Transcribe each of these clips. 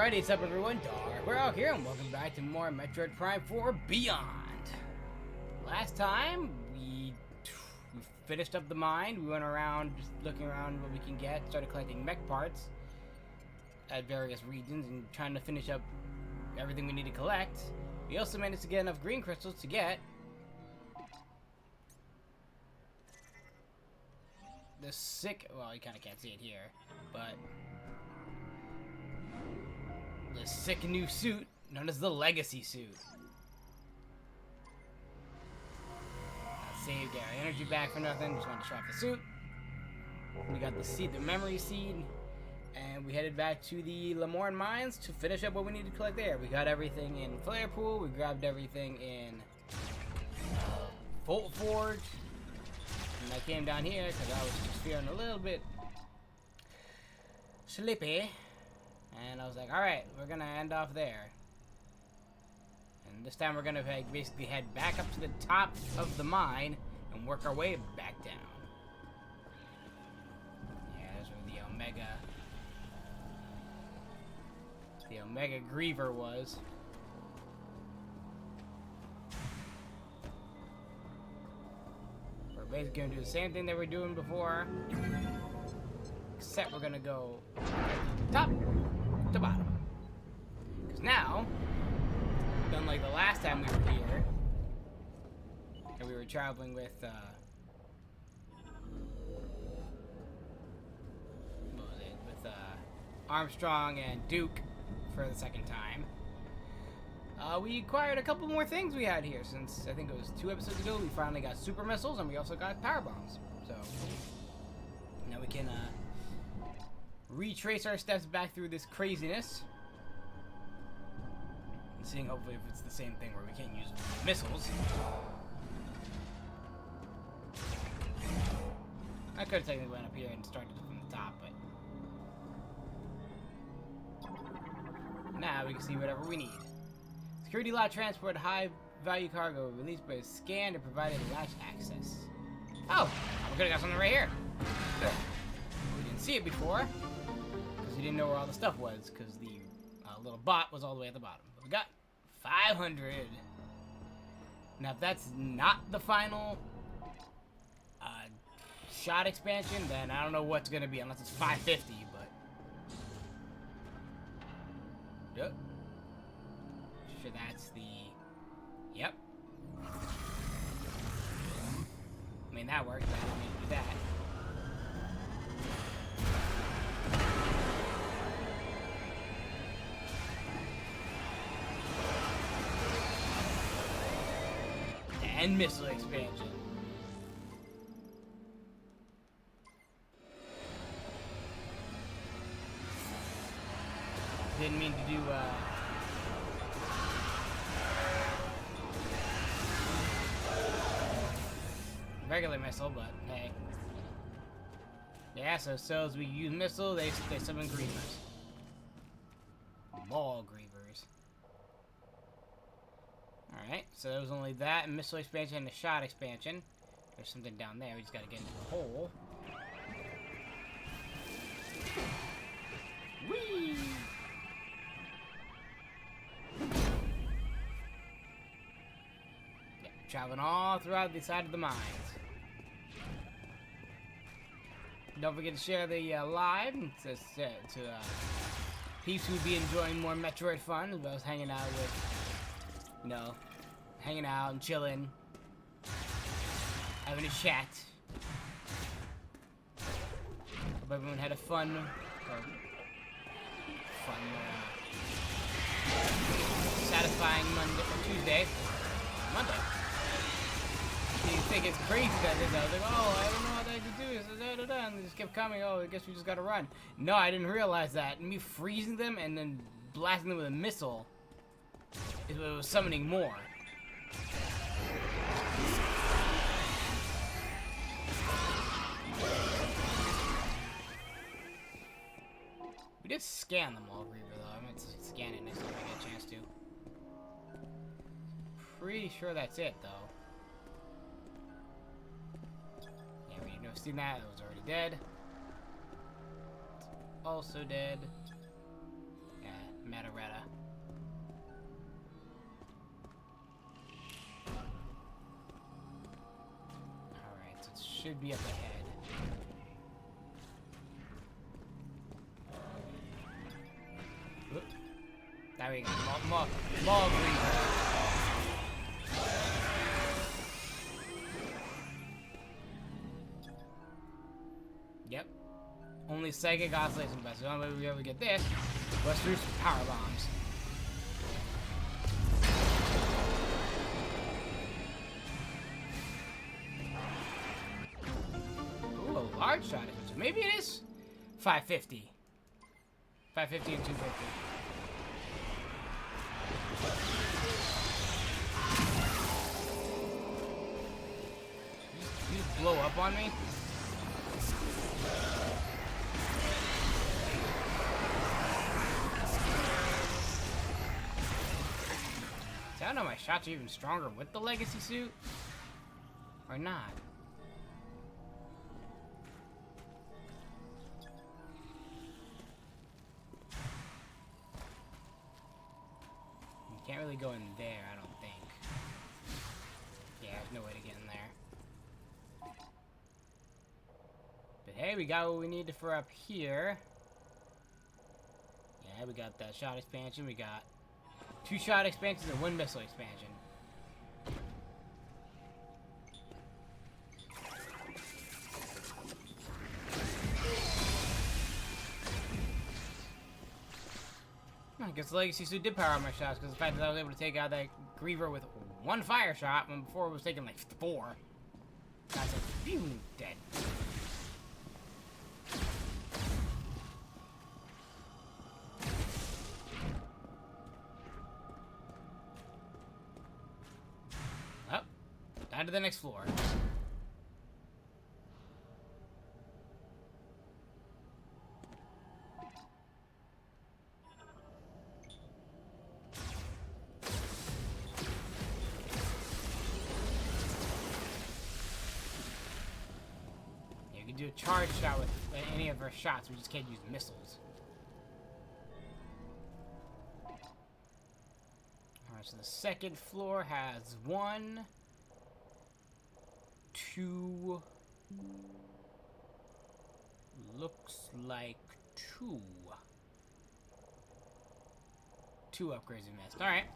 Alrighty, what's up everyone, we're out here and welcome back to more Metroid Prime 4 Beyond. Last time, we finished up the mine, we went around just looking around what we can get, started collecting mech parts at various regions and trying to finish up everything we need to collect. We also managed to get enough green crystals to get the sick, well you kinda can't see it here, but the sick new suit known as the Legacy suit. Saved our energy back for nothing, just wanted to show off the suit. We got the seed, the memory seed, and we headed back to the Lamorne mines to finish up what we needed to collect there. We got everything in Flare Pool, we grabbed everything in Volt Forge, and I came down here because I was just feeling a little bit sleepy. And I was like, alright, we're gonna end off there. And this time we're gonna basically head back up to the top of the mine and work our way back down. Yeah, that's where the Omega Griever was. We're basically gonna do the same thing that we're doing before, except we're gonna go top to bottom. Because now, unlike the last time we were here, and we were traveling with, what was it? With, Armstrong and Duke for the second time. We acquired a couple more things we had here, since I think it was 2 episodes ago, we finally got super missiles, and we also got power bombs. So, now we can, retrace our steps back through this craziness. And seeing hopefully if it's the same thing where we can't use missiles. I could have technically went up here and started from the top, but now we can see whatever we need. Security lot transport high value cargo released by scan and provided latch access. Oh, we could have got something right here. We didn't see it before. We didn't know where all the stuff was because the little bot was all the way at the bottom. But we got 500. Now, if that's not the final shot expansion, then I don't know what's gonna be unless it's 550. But yep, sure that's the yep. I mean that worked. I didn't mean to do that. And missile expansion. Didn't mean to do regular missile, but hey. Yeah, so as we use missile, they summon grievers. Ball grievers. Alright, so there was only that missile expansion and the shot expansion. There's something down there, we just gotta get into the hole. Whee! Yeah, traveling all throughout the side of the mines. Don't forget to share the live to peeps who'd be enjoying more Metroid fun as well as hanging out with, you know, hanging out and chilling, having a chat. Hope everyone had a fun satisfying Monday or Tuesday. Monday. You think it's crazy that this? I was like, oh, I don't know how the heck to do this. And they just kept coming. Oh, I guess we just gotta run. No, I didn't realize that. And me freezing them and then blasting them with a missile is what was summoning more. We did scan them all, Reaver, though. I meant to scan it next time I get a chance to. Pretty sure that's it, though. Yeah, we've never seen that. It was already dead. It's also dead. Yeah, Metaretta. Alright, so it should be up ahead. Whoop. There we go. Maw Reaver. Yep. Only psychic oscillation best. The only way we ever get this was through some power bombs. Ooh, a large shot. So maybe it is 550. 550 and 250. You just blow up on me? I don't know, my shots are even stronger with the legacy suit or not. You can't really go in there, I don't think. Yeah, there's no way to get in there. But hey, we got what we need for up here. Yeah, we got that shot expansion, we got 2 shot expansions and 1 missile expansion. I guess the legacy suit did power up my shots because the fact that I was able to take out that Griever with 1 fire shot when before it was taking like 4. That's like, phew, dead. On to the next floor. Yeah, you can do a charge shot with any of our shots, we just can't use missiles. Alright, so the second floor has 1, 2, looks like 2 upgrades we missed. Alright.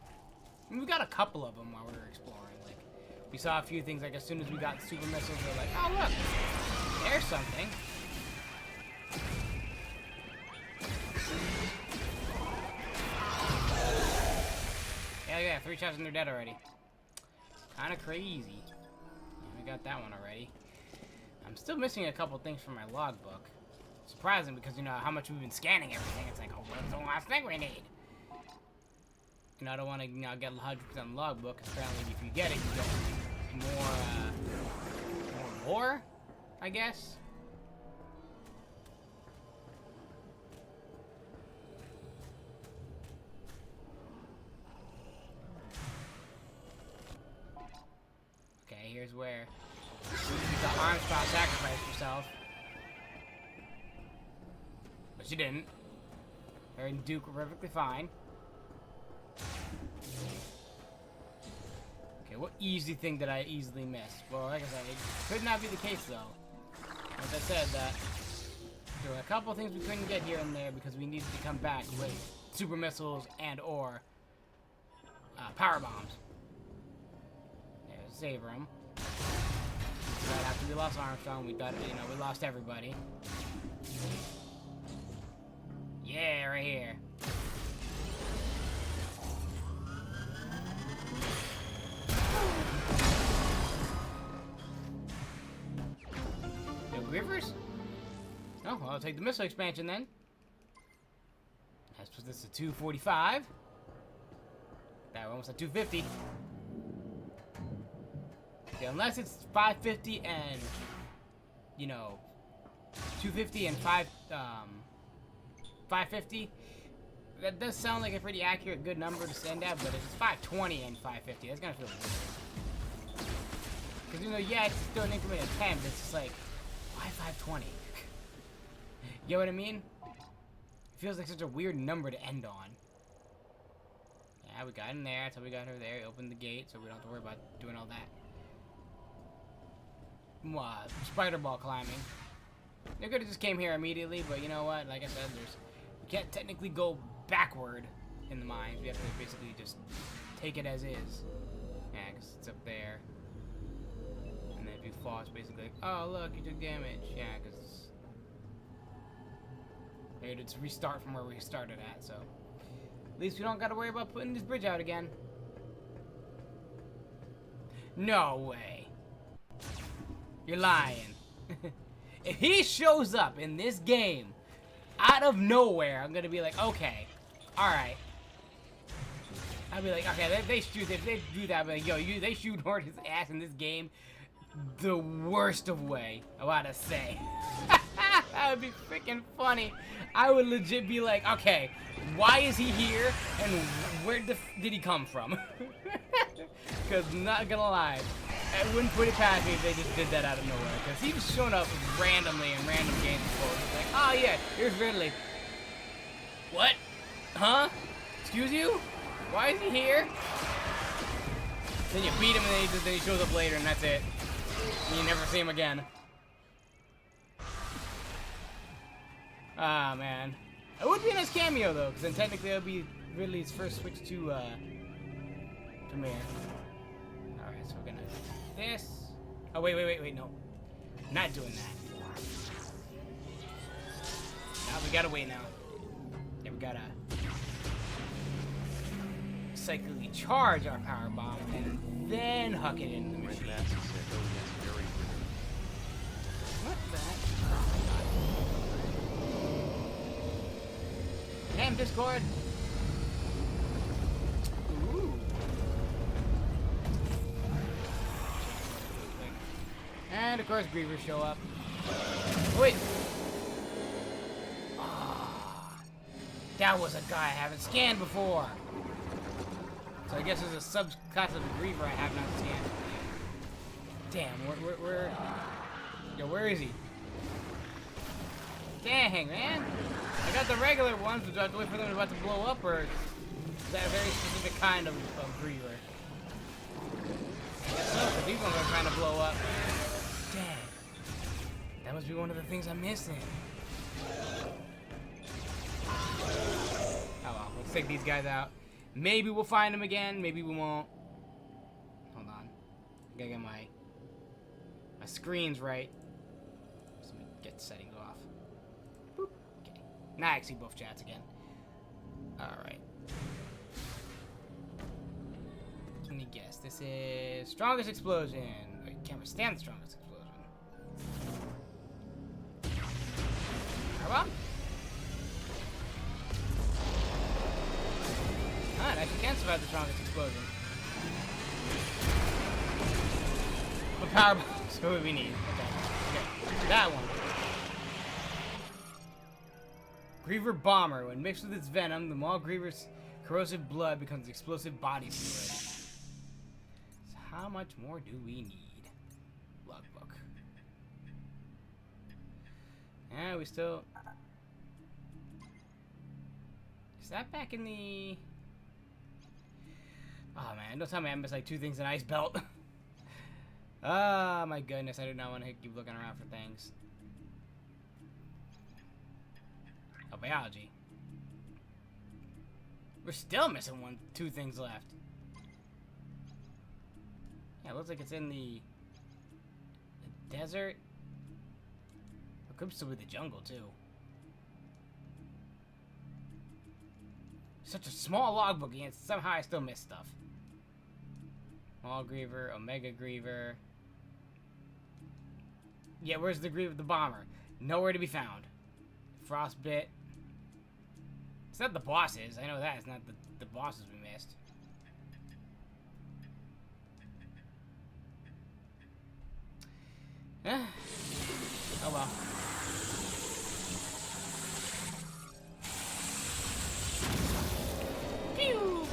We got a couple of them while we were exploring. Like, we saw a few things, like as soon as we got super missiles, we were like, oh look, there's something. Yeah, 3 shots and they're dead already. Kinda crazy. I got that one already. I'm still missing a couple things from my logbook. Surprising because you know how much we've been scanning everything. It's like, oh, what's the last thing we need? And I don't want to get 100% logbook. Because apparently, if you get it, you get more lore, I guess. Here's where the Armstrong sacrificed herself. But she didn't. Her and Duke were perfectly fine. Okay, what easy thing did I easily miss? Well, like I said, it could not be the case though. As I said, that there were a couple things we couldn't get here and there because we needed to come back with super missiles and or power bombs. There's save room. Right after we lost Armstrong, we thought, you know, we lost everybody. Yeah, right here. No Grievers? Oh, well, I'll take the missile expansion then. Let's put this to 245. That one was at 250. Okay, unless it's 550 and, you know, 250 and 550. That does sound like a pretty accurate, good number to send out, but if it's 520 and 550, that's gonna feel weird. Because, you know, yeah, it's still an increment of 10, but it's just like, why 520? You know what I mean? It feels like such a weird number to end on. Yeah, we got in there. That's how we got her there. Opened the gate, so we don't have to worry about doing all that. What? Spider ball climbing. They could have just came here immediately, but you know what? Like I said, we can't technically go backward in the mines. We have to basically just take it as is. Yeah, because it's up there. And then if you fall, it's basically like, oh, look, you took damage. Yeah, because it's restart from where we started at, so at least we don't got to worry about putting this bridge out again. No way. You're lying. If he shows up in this game out of nowhere, I'm gonna be like, okay, all right. I'll be like, okay, if they do that, I'll be like, yo, they shoot Horton's ass in this game the worst of way. I wanna say. That would be freaking funny. I would legit be like, okay, why is he here, and where did he come from? Because not gonna lie, I wouldn't put it past me if they just did that out of nowhere. Because he was showing up randomly in random games before. He's like, oh yeah, here's Ridley. What? Huh? Excuse you? Why is he here? Then you beat him, and then he shows up later, and that's it. And you never see him again. Ah, man. It would be a nice cameo, though, because then technically it would be Ridley's first switch to, Premiere. Alright, so we're gonna do this. Oh, wait, no. Not doing that. Now we gotta wait now. Yeah, we gotta cyclically charge our power bomb and then huck it into the machine. What the heck? Damn, Discord! Ooh. And of course, Grievers show up. Oh, wait! Oh, that was a guy I haven't scanned before! So I guess there's a subclass of Griever I have not scanned. Damn, where... Yo, where is he? Dang, man! I got the regular ones, but do I have to wait for them about to blow up, or is that a very specific kind of Griever? I guess so, because these ones are trying to blow up. Dang. That must be one of the things I'm missing. Oh well, let's take these guys out. Maybe we'll find them again, maybe we won't. Hold on. I gotta get my screens right. So let me get the settings off. Boop. Okay. Now I can see both chats again. Alright. Let me guess. This is strongest explosion. I can't withstand the strongest explosion. Firebomb? Ah, it actually can survive the strongest explosion. What power bombs? What would we need? Okay. That one. Griever Bomber. When mixed with its venom, the Maul Griever's corrosive blood becomes explosive body fluid. So how much more do we need? Logbook. Yeah, we still... Is that back in the... Oh man, don't tell me I missed like 2 things in Ice Belt. Oh my goodness, I do not want to keep looking around for things. Oh, biology. We're still missing 2 things left. Yeah, it looks like it's in the desert. It could still be the jungle too. Such a small logbook, and somehow I still miss stuff. Small Griever, Omega Griever. Yeah, where's the Griever, the bomber? Nowhere to be found. Frostbit. It's not the bosses. I know that. It's not the bosses we missed. Oh well. Pew!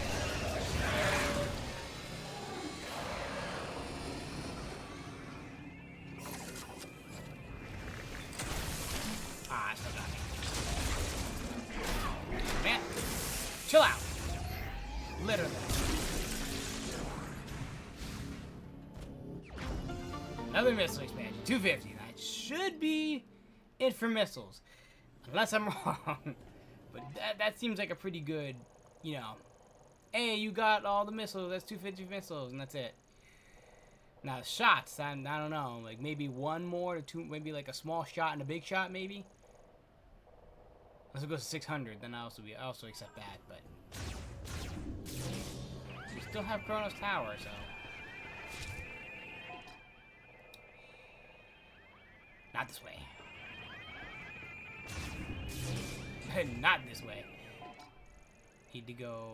Ah, I still got me. Man, chill out. Literally. Another missile expansion. 250. That should be it for missiles. Unless I'm wrong. But that seems like a pretty good, you know. Hey, you got all the missiles. That's 250 missiles, and that's it. Now, shots, I don't know. Like, maybe one more to two, maybe like a small shot and a big shot, maybe. Unless it goes to 600, then I also accept that, but. We still have Kronos Tower, so. Not this way. Not this way. Need to go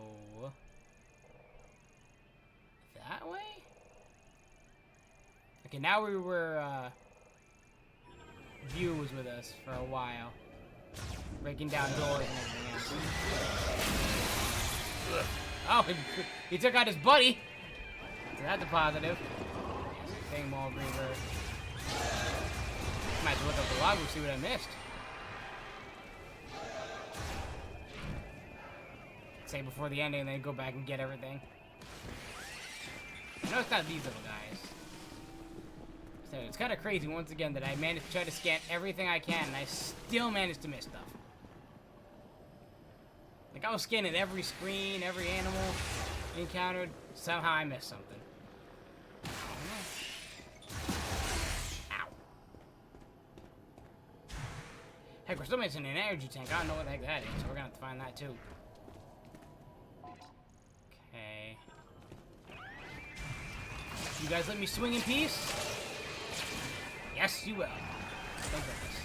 that way? Okay, now we were, View was with us for a while. Breaking down doors and everything else. Oh, he took out his buddy! So that's a positive. Thing Mall Reaver. Might as well look up the logbook, see what I missed. Say before the ending and then go back and get everything. I know it's not these little guys. So it's kind of crazy once again that I managed to try to scan everything I can and I still managed to miss stuff. Like I was scanning every screen, every animal encountered. Somehow I missed something. Ow. Heck, we're still missing an energy tank. I don't know what the heck that is, so we're gonna have to find that too. Okay. You guys let me swing in peace? Yes, you will. Thank goodness.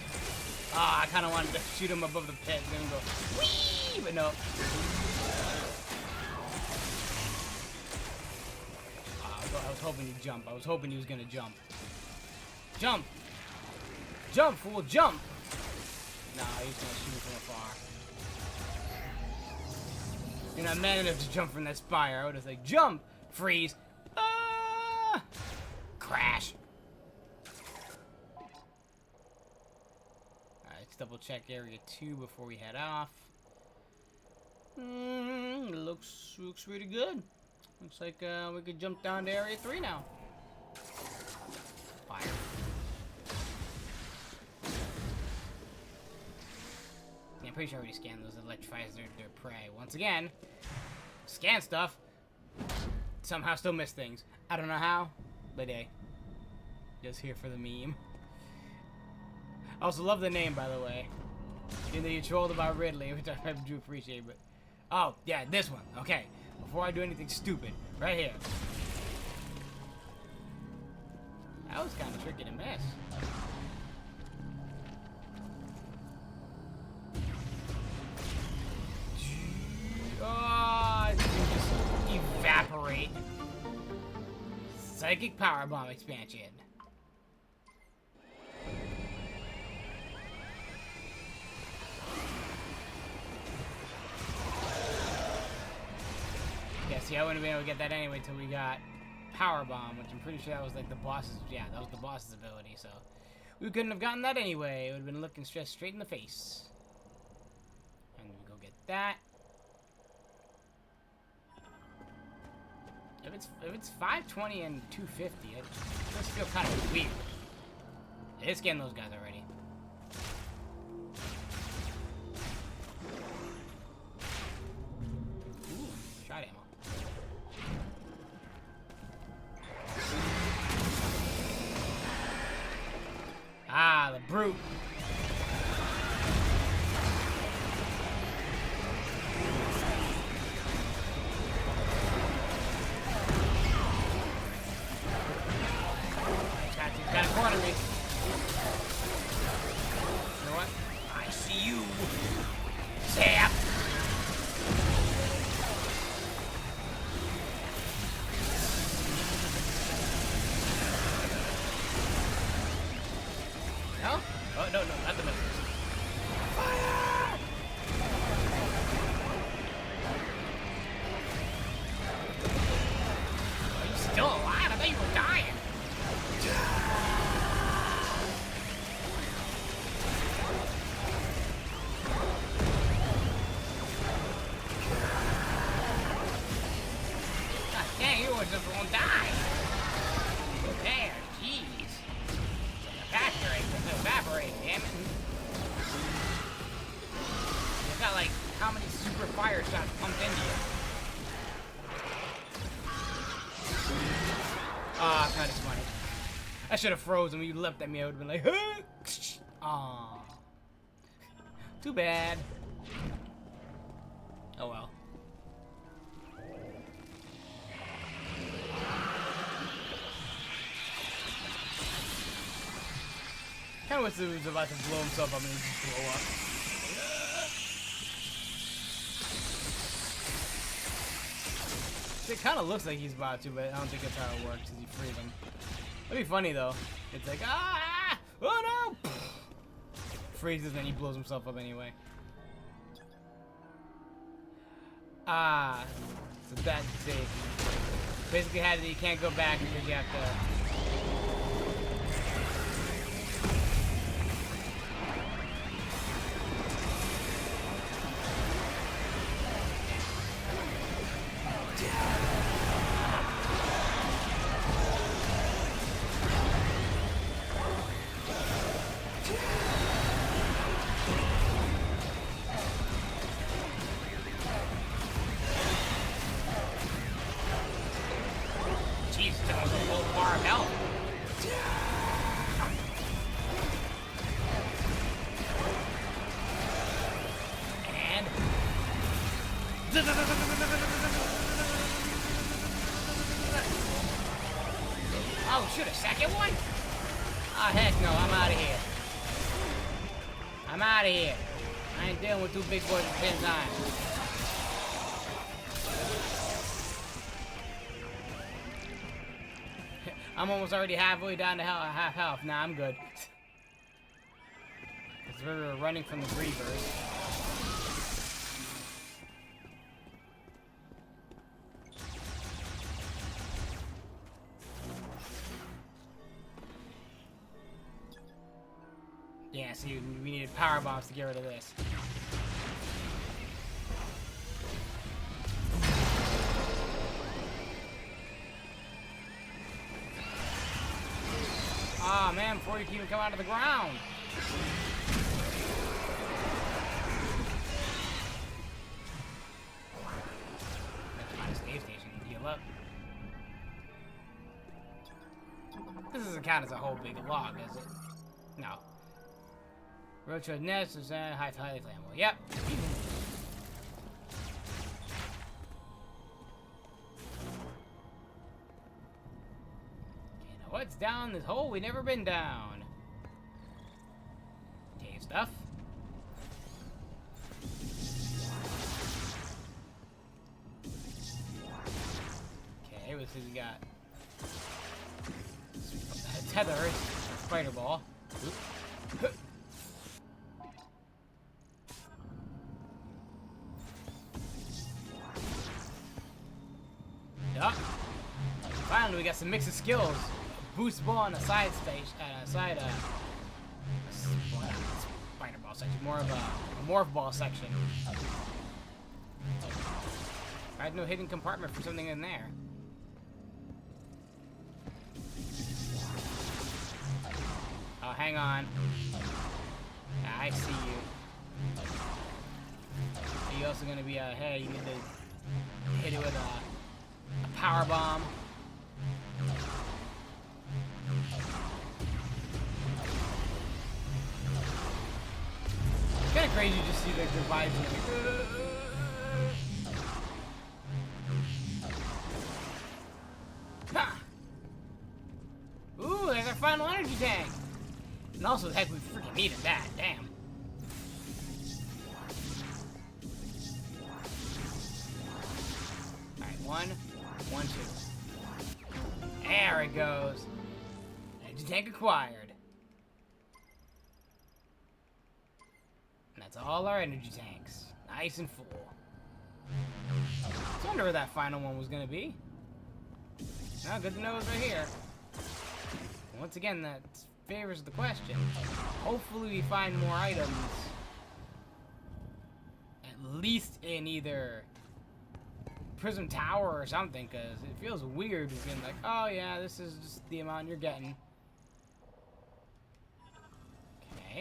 Ah, I kind of wanted to shoot him above the pit and then go, whee! But no. I was hoping he'd jump. I was hoping he was gonna jump. Jump! Jump, fool, jump! Nah, he's gonna shoot me from afar. You're not man enough to jump from that spire. I would have said, jump! Freeze! Ah! Crash! Alright, let's double check area 2 before we head off. Looks really good. Looks like we could jump down to area 3 now. Fire. Yeah, I'm pretty sure I already scanned those electrifiers, their prey. Once again, scan stuff. Somehow still miss things. I don't know how, but hey. Just here for the meme. I also love the name, by the way. And that you trolled about Ridley, which I do appreciate, but... Oh, yeah, this one. Okay. Before I do anything stupid. Right here. That was kind of tricky to miss. Oh, it just evaporate. Psychic power bomb expansion. Yeah, see, I wouldn't have been able to get that anyway until we got power bomb, which I'm pretty sure that was like the boss's. Yeah, that was the boss's ability. So we couldn't have gotten that anyway. It would have been looking straight in the face. And we go get that. If it's 520 and 250, it does feel kind of weird. I did scan those guys already. Ooh, shot ammo. Ah, the brute. Got a corner me. You know what? I see you. Zap. No? Oh, no, not the missiles. Fire! Are you still alive? I thought you were dying. God dang, you just won't die. There, jeez. already, damn it. You've got like how many super fire shots pumped into you? Ah, kind of funny. I should have frozen when you leapt at me. I would have been like, huh? Aw. Too bad. Oh well. Kind of wish he was about to blow himself up and just blow up. It kind of looks like he's about to, but I don't think that's how it works. Is he freezing? That'd be funny though. It's like, ah, oh no! Freezes and he blows himself up anyway. Ah, so that's safe. Basically, you can't go back because you have to. Oh, shoot, a second one? Oh, heck no, I'm out of here. I'm out of here. I ain't dealing with two big boys at the same time. I'm almost already halfway down to half health. Nah, I'm good. Because we were running from the Grievers. Yeah, see, we needed power bombs to get rid of this. Ah, man, before you can even come out of the ground. Let's find a save station and heal up. This doesn't count as a whole big log, does it? No. Road to a nest is highly flammable. Yep. Okay, now what's down this hole we never been down? Cave stuff. Okay, let's see what we got. Tether, spider ball. Oop. Yup. Finally, we got some mix of skills. A boost ball and a side stage, spider ball section. More of a morph ball section. I had no hidden compartment for something in there. Oh, hang on. Yeah, I see you. Are you also gonna be hey, you need to hit it with a power bomb. It's kind of crazy to just see like the vibes and ha! Ooh, there's our final energy tank. And also, heck, we freaking needed that. Damn. Alright, 1, 2. There it goes. Energy tank acquired. And that's all our energy tanks. Nice and full. I wonder where that final one was going to be. Well, good to know it's right here. Once again, that favors the question. Hopefully we find more items. At least in either Prism Tower or something, because it feels weird being like, oh yeah, this is just the amount you're getting. Okay.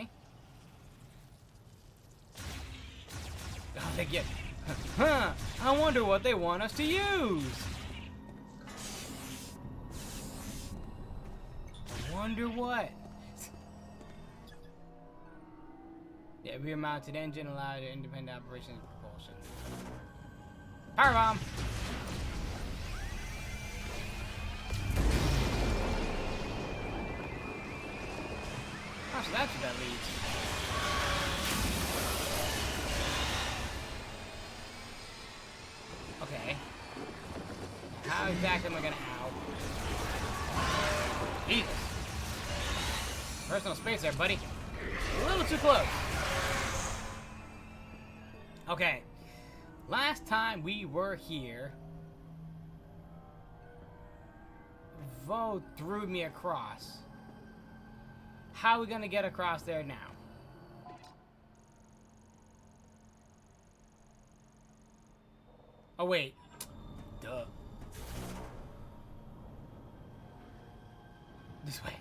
Oh, they get... Huh, I wonder what they want us to use. I wonder what. Yeah, rear-mounted engine allowed independent operation and propulsion. Power bomb. Oh, so that's what that leads. Okay. How exactly am I gonna out? Jesus. Personal space there, buddy. A little too close. Okay. Last time we were here, Vo threw me across. How are we gonna get across there now? Oh wait. Duh. This way.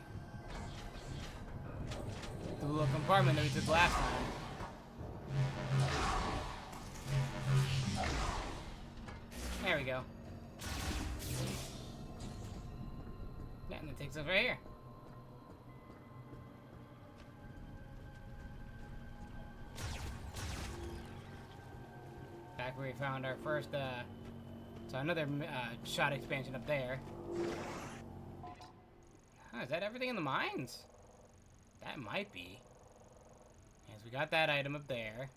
The little compartment that we took last time. There we go. Yeah, and it takes us right here. Back where we found our first, so another shot expansion up there. Huh, is that everything in the mines? That might be. Yes, we got that item up there.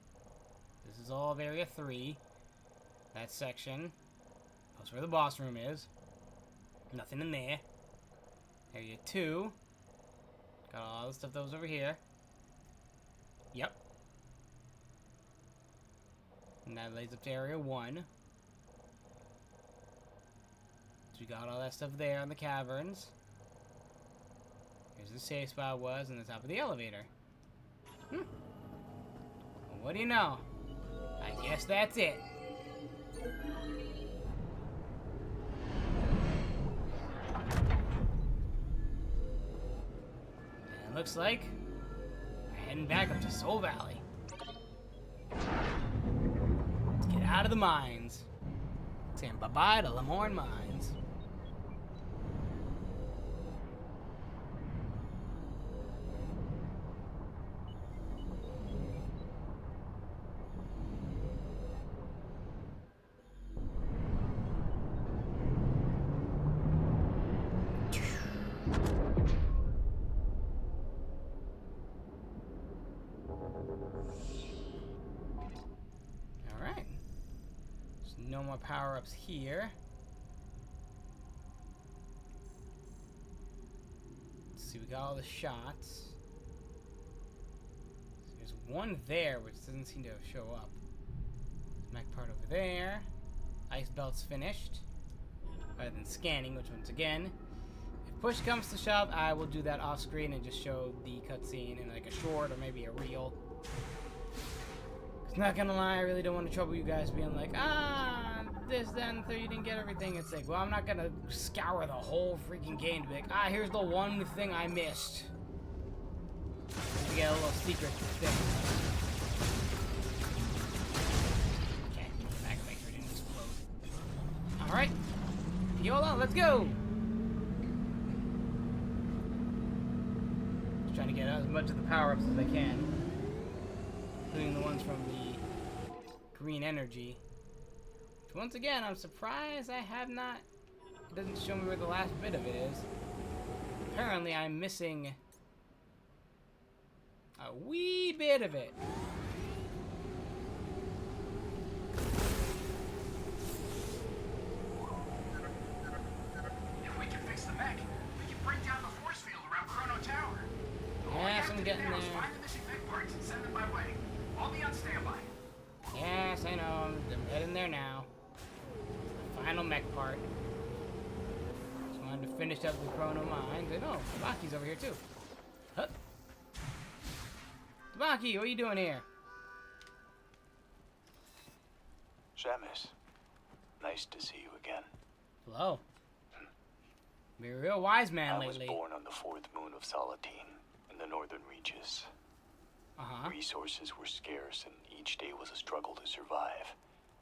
This is all of Area 3. That section. That's where the boss room is. Nothing in there. Area 2. Got all the stuff that was over here. Yep. And that leads up to Area 1. So we got all that stuff there in the caverns. Here's the safe spot was in the top of the elevator. Well, what do you know? I guess that's it. And it looks like we're heading back up to Soul Valley. Let's get out of the mines. Saying bye-bye to Lamorne Mines. No more power-ups here. Let's see, we got all the shots. So there's one there, which doesn't seem to show up. Mech part over there. Ice belt's finished. Rather than scanning, which once again, if push comes to shove, I will do that off screen and just show the cutscene in like a short or maybe a reel. Not gonna lie, I really don't want to trouble you guys being like, this, then, so you didn't get everything. It's like, well, I'm not gonna scour the whole freaking game to be like, here's the one thing I missed. We get a little secret thing. Okay, back and make sure it didn't explode. Alright, YOLO, let's go! Just trying to get as much of the power-ups as I can. Including the ones from the green energy. Which once again, I'm surprised I have not... It doesn't show me where the last bit of it is. Apparently, I'm missing a wee bit of it. If we can fix the mech, we can break down the force field around Chrono Tower. Yes, I'm getting there. Find the missing mech parts and send them my way. I'll be on standby. Yes, I know. I'm heading there now. Final mech part. Just wanted to finish up the Chrono Mines. And oh, Tabaki's over here too. Huh. Tabaki, what are you doing here? Shamus, nice to see you again. Hello. Be a real wise man I lately. was born on the fourth moon of Salatine in the northern reaches. Resources were scarce, and each day was a struggle to survive.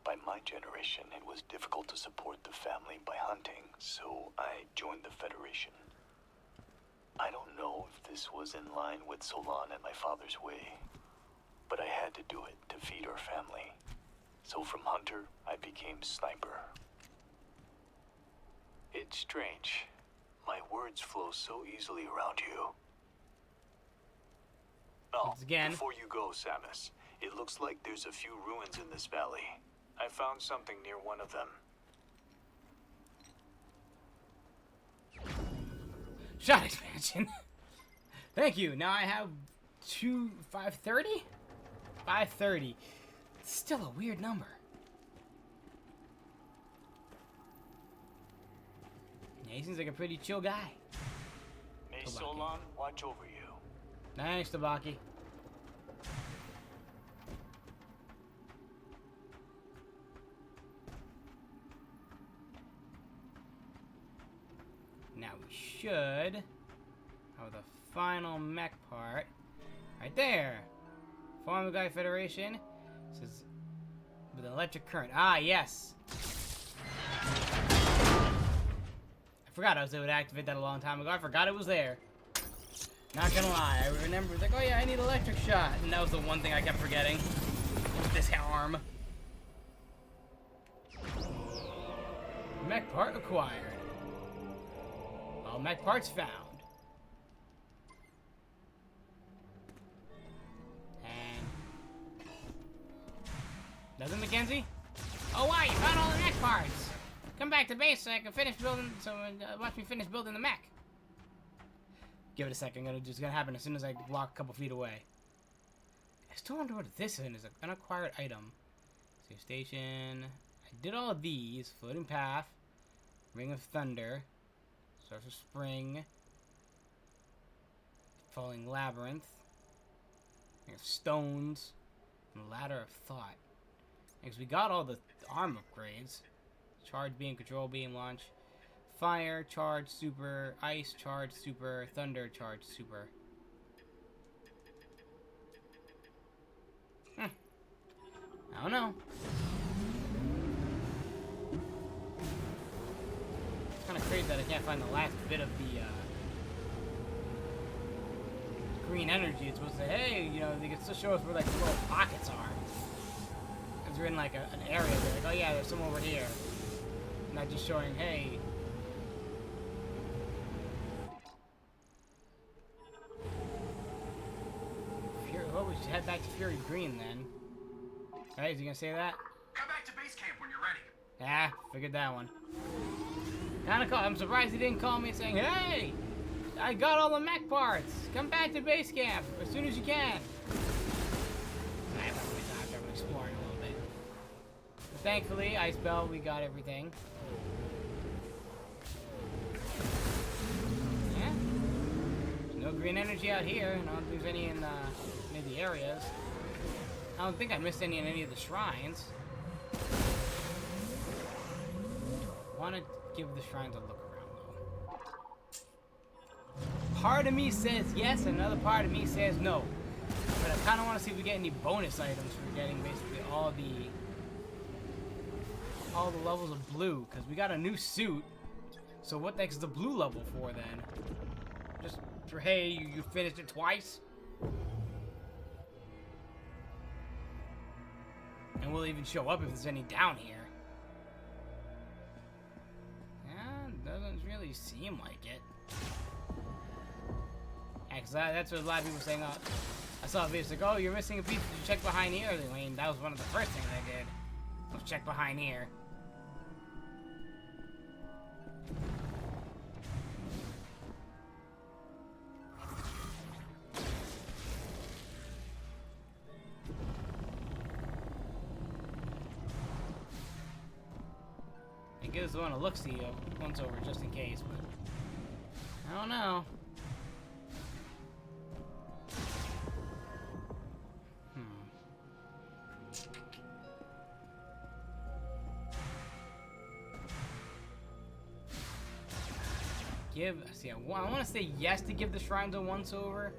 By my generation, it was difficult to support the family by hunting, so I joined the Federation. I don't know if this was in line with Solon and my father's way, but I had to do it to feed our family. So from hunter, I became sniper. It's strange. My words flow so easily around you. Oh, Once again. Before you go, Samus, it looks like there's a few ruins in this valley. I found something near one of them. Shot expansion. Thank you. Now I have 530? 530. It's still a weird number. Yeah, he seems like a pretty chill guy. May Tabaki. Solon watch over you. Nice, Tabaki. Now we should have the final mech part right there. Form Guy Federation says with an electric current. Ah, yes. I forgot I was able to activate that a long time ago. I forgot it was there. Not gonna lie, I remember like, oh yeah, I need electric shot, and that was the one thing I kept forgetting. With this arm. Mech part acquired. All mech parts found. And nothing, Mackenzie? Oh wow, you found all the mech parts. Come back to base so I can finish building. Watch me finish building the mech. Give it a second. It's gonna happen as soon as I walk a couple feet away. I still wonder what this is. An unacquired item. Save station. I did all of these. Floating path. Ring of Thunder. Source of Spring. Falling Labyrinth. Ring of Stones. And Ladder of Thought. Because we got all the arm upgrades. Charge beam, control beam, launch. Fire, charge, super, ice, charge, super, thunder, charge, super. I don't know. It's kind of crazy that I can't find the last bit of the green energy. It's supposed to say, hey, you know, they can still show us where like the little pockets are. Because we're in like an area. They're like, oh yeah, there's some over here. Not just showing, hey. Well, we should head back to Fury Green then. Right, is he gonna say that? Come back to base camp when you're ready. Yeah, figured that one. I'm surprised he didn't call me saying, hey, I got all the mech parts. Come back to base camp as soon as you can. I have to explore a little bit. But thankfully, Ice Bell, we got everything. Yeah. There's no green energy out here. I don't think there's any in the areas. I don't think I missed any in any of the shrines. Want to give the shrines a look around though. Part of me says yes, another part of me says no. But I kind of want to see if we get any bonus items for getting basically all the levels of blue, because we got a new suit. So what the heck is the blue level for then? Just for hey, you finished it twice. And we'll even show up if there's any down here. Yeah, doesn't really seem like it. Yeah, cause that's what a lot of people were saying. I saw a video like, oh, you're missing a piece. Did you check behind here? I mean, that was one of the first things I did. Was check behind here. Gives one a look-see once over just in case, but I don't know. I want to say yes to give the shrines a once over,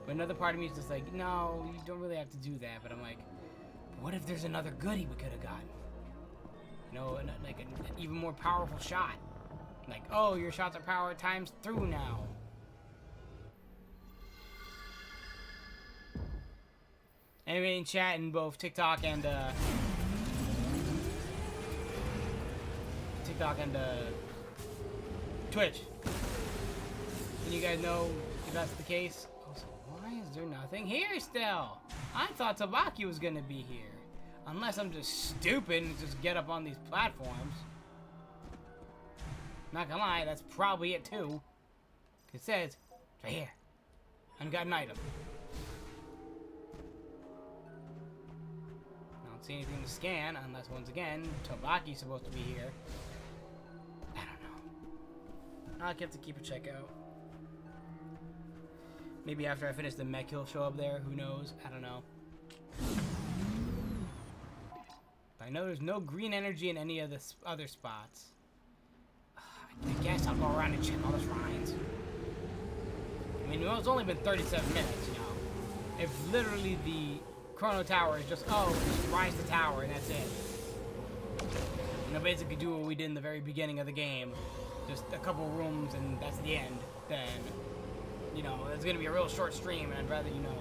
But another part of me is just like, no, you don't really have to do that. But I'm like, what if there's another goodie we could have gotten? You know, like an even more powerful shot. Like, oh, your shots are powered times through now. Anybody in chat in both TikTok and Twitch? Can you guys know if that's the case? Also, why is there nothing here still? I thought Tabaki was gonna be here. Unless I'm just stupid and just get up on these platforms. Not gonna lie, that's probably it too. It says, it's right here. Ungotten item. I don't see anything to scan unless, once again, Tabaki's supposed to be here. I don't know. I'll have to keep a check out. Maybe after I finish the mech he'll show up there. Who knows? I don't know. But I know there's no green energy in any of the other spots. I guess I'll go around and check all the shrines. I mean, it's only been 37 minutes, you know. If literally the Chrono Tower is just, oh, just rise the tower and that's it. You know, basically do what we did in the very beginning of the game. Just a couple rooms and that's the end. Then, you know, it's going to be a real short stream and I'd rather, you know,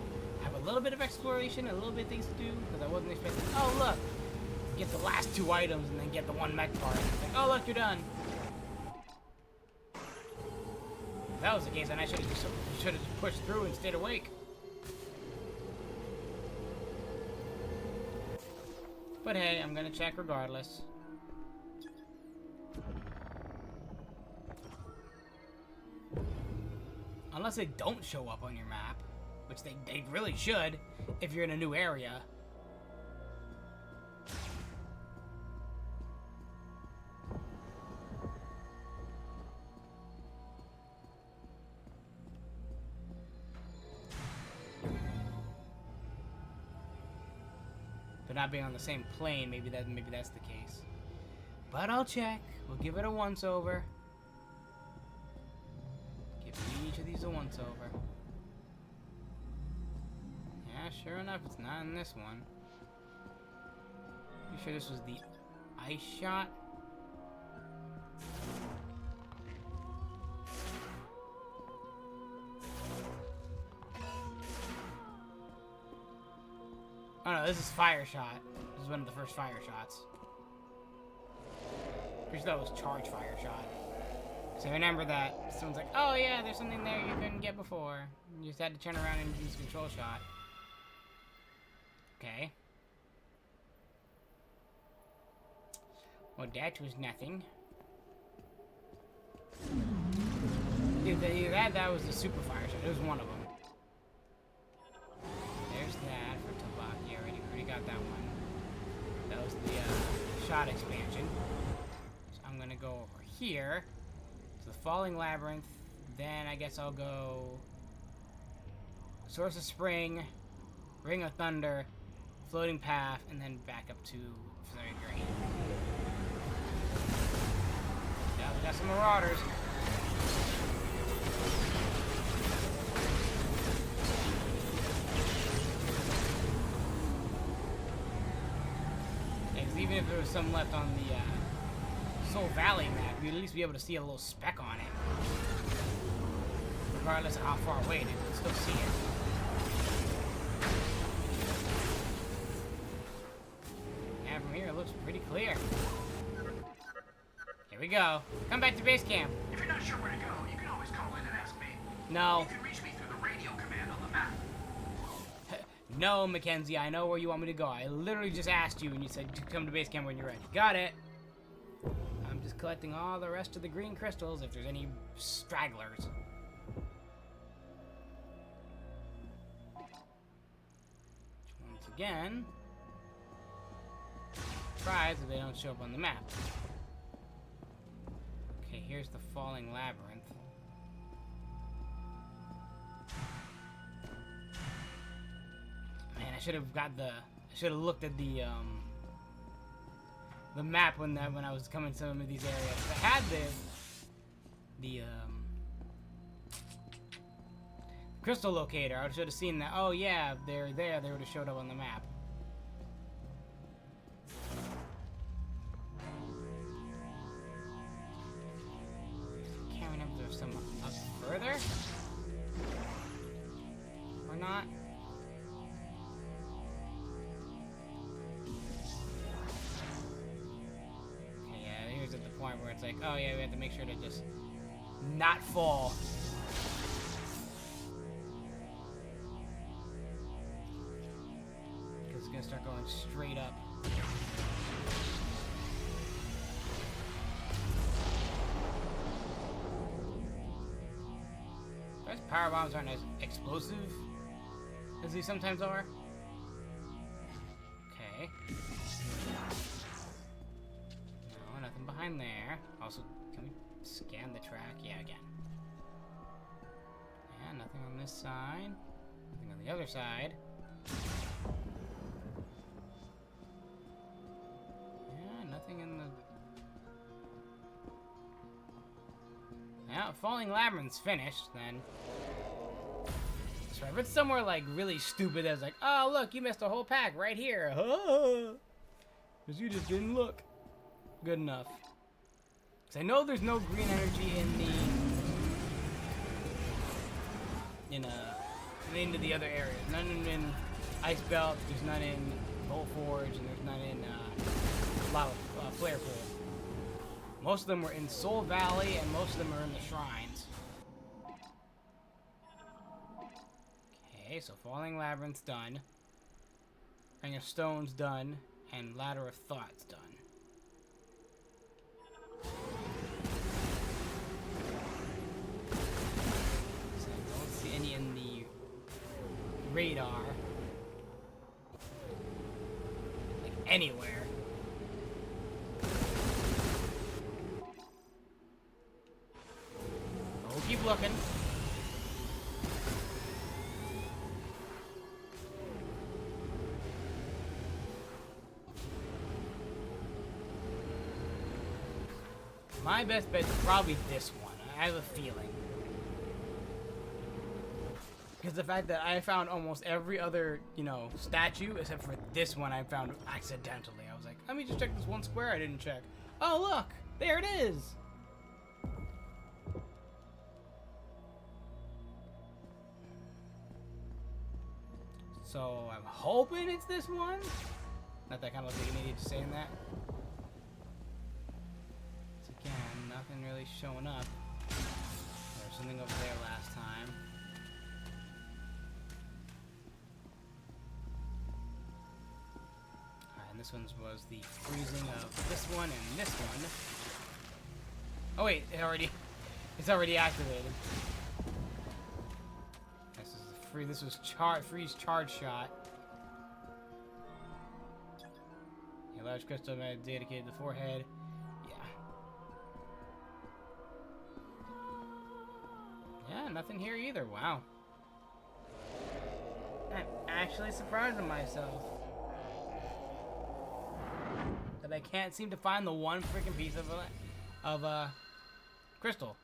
have a little bit of exploration and a little bit of things to do. Because I wasn't expecting, oh, look, get the last 2 items and then get the 1 mech part. Like, oh, look, you're done. If that was the case, then I should have just pushed through and stayed awake. But hey, I'm gonna check regardless. Unless they don't show up on your map, which they really should if you're in a new area. But not being on the same plane, maybe that's the case. But I'll check. We'll give it a once over. Give each of these a once over. Yeah, sure enough, it's not in this one. You sure this was the ice shot? Oh no, this is fire shot. This is one of the first fire shots. Pretty sure that was charge fire shot. So remember that someone's like, oh yeah, there's something there you couldn't get before. You just had to turn around and use control shot. Okay. Well, that was nothing. Either that was the super fire shot. It was one of them. There's that for Tabaki. I already got that one. That was the shot expansion. So I'm gonna go over here to the Falling Labyrinth. Then I guess I'll go Source of Spring, Ring of Thunder, Floating Path, and then back up to Flaring Green. Yeah, we got some Marauders. Even if there was some left on the Soul Valley map, you'd at least be able to see a little speck on it. Regardless of how far away it is, you can still see it. And from here, it looks pretty clear. Here we go. Come back to base camp. If you're not sure where to go, you can always call in and ask me. No. You can reach me through the radio command on the map. No, Mackenzie, I know where you want me to go. I literally just asked you and you said to come to base camp when you're ready. Got it. I'm just collecting all the rest of the green crystals if there's any stragglers. Once again, surprise if they don't show up on the map. Okay, here's the Falling Labyrinth. Man, I should have looked at the map when I was coming to some of these areas. I had the crystal locator. I should have seen that. Oh yeah, they're there. They would have showed up on the map. Can't remember if there's some up further or not. Okay, yeah, here's at the point where it's like, oh yeah, we have to make sure to just not fall. Because it's gonna start going straight up. Those power bombs aren't as explosive as these sometimes are. Okay. No, nothing behind there. Also, can we scan the track? Yeah, again. Yeah, nothing on this side. Nothing on the other side. Yeah, nothing in the... Yeah, Falling Labyrinth's finished, then. So if it's somewhere, like, really stupid that's like, oh, look, you missed a whole pack right here. Because you just didn't look good enough. Because I know there's no green energy in the... into the other areas. None in Ice Belt, there's none in Bolt Forge, and there's none in Flare Pool. Most of them were in Soul Valley, and most of them are in the shrines. Okay, so Falling Labyrinth's done. Ring of Stone's done, and Ladder of Thought's done. So I don't see any in the radar. Like, anywhere. We'll keep looking. My best bet is probably this one. I have a feeling. Because the fact that I found almost every other, statue, except for this one I found accidentally. I was like, let me just check this one square I didn't check. Oh, look! There it is! So, I'm hoping it's this one? Not that kind of looks like an idiot just saying that. So again, nothing really showing up. There was something over there last time. Alright, and this one was the freezing of this one and this one. Oh wait, it's already activated. This was freeze charge shot. A large crystal dedicated to the forehead. Yeah. Yeah, nothing here either. Wow. I'm actually surprising myself that I can't seem to find the one freaking piece of crystal.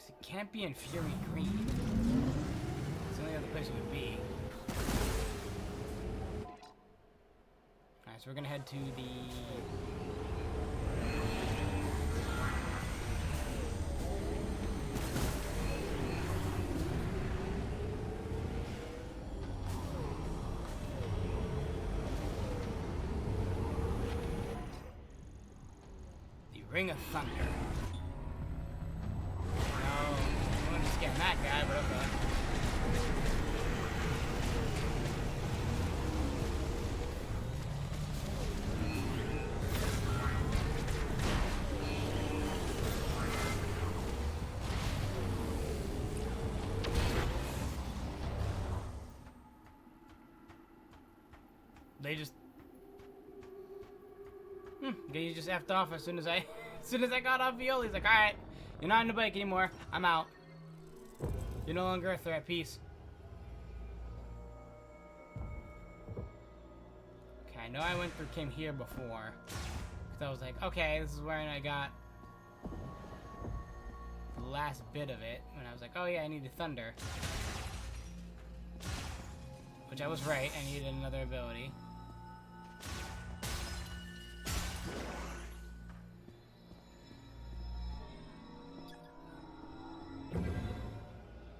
It can't be in Fury Green. It's the only other place it would be. Alright, so we're gonna head to the Ring of Thunder. That guy, but okay. They just he just effed off as soon as I got off Viola. He's like, alright, you're not in the bike anymore. I'm out. You're no longer a threat. Peace. Okay, I know I came here before. Because I was like, okay, this is where I got the last bit of it when I was like, oh yeah, I needed thunder. Which I was right, I needed another ability.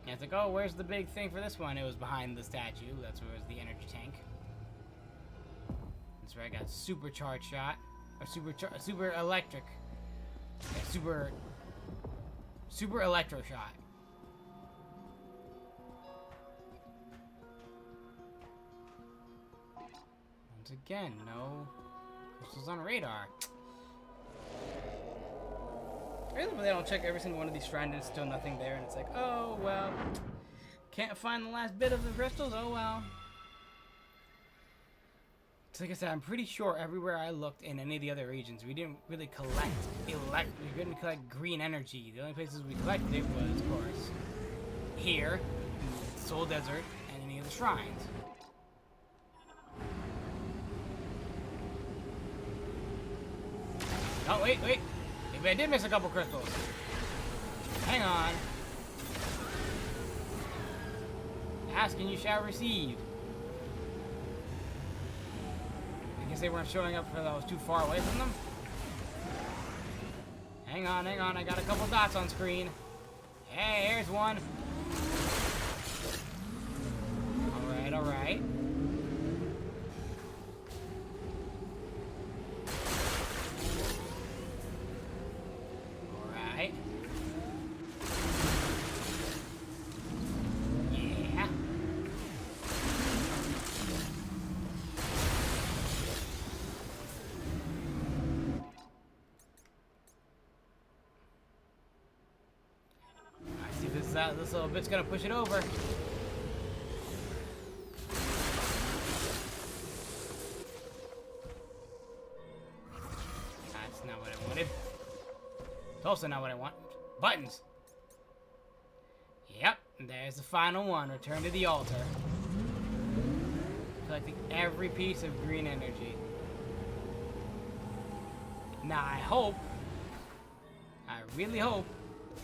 And it's like, oh, where's the big thing for this one? It was behind the statue. That's where it was the energy tank. That's where I got supercharged shot. Or super electric. Yeah, super electro shot. Once again, no crystals on radar. Really, when they don't check every single one of these shrines, there's still nothing there, and it's like, oh well, can't find the last bit of the crystals. Oh well. So like I said, I'm pretty sure everywhere I looked in any of the other regions, we didn't really collect we didn't collect green energy. The only places we collected it was, of course, here, in the Soul Desert, and any of the shrines. Oh, wait. Maybe I did miss a couple crystals. Hang on. Ask and you shall receive. I guess they weren't showing up because I was too far away from them. Hang on. I got a couple dots on screen. Hey, here's one. Alright. Yeah. I see this little bit's gonna push it over. That's not what I wanted. It's also not what I want. Buttons! Yep, there's the final one. Return to the altar. Collecting every piece of green energy. Now I really hope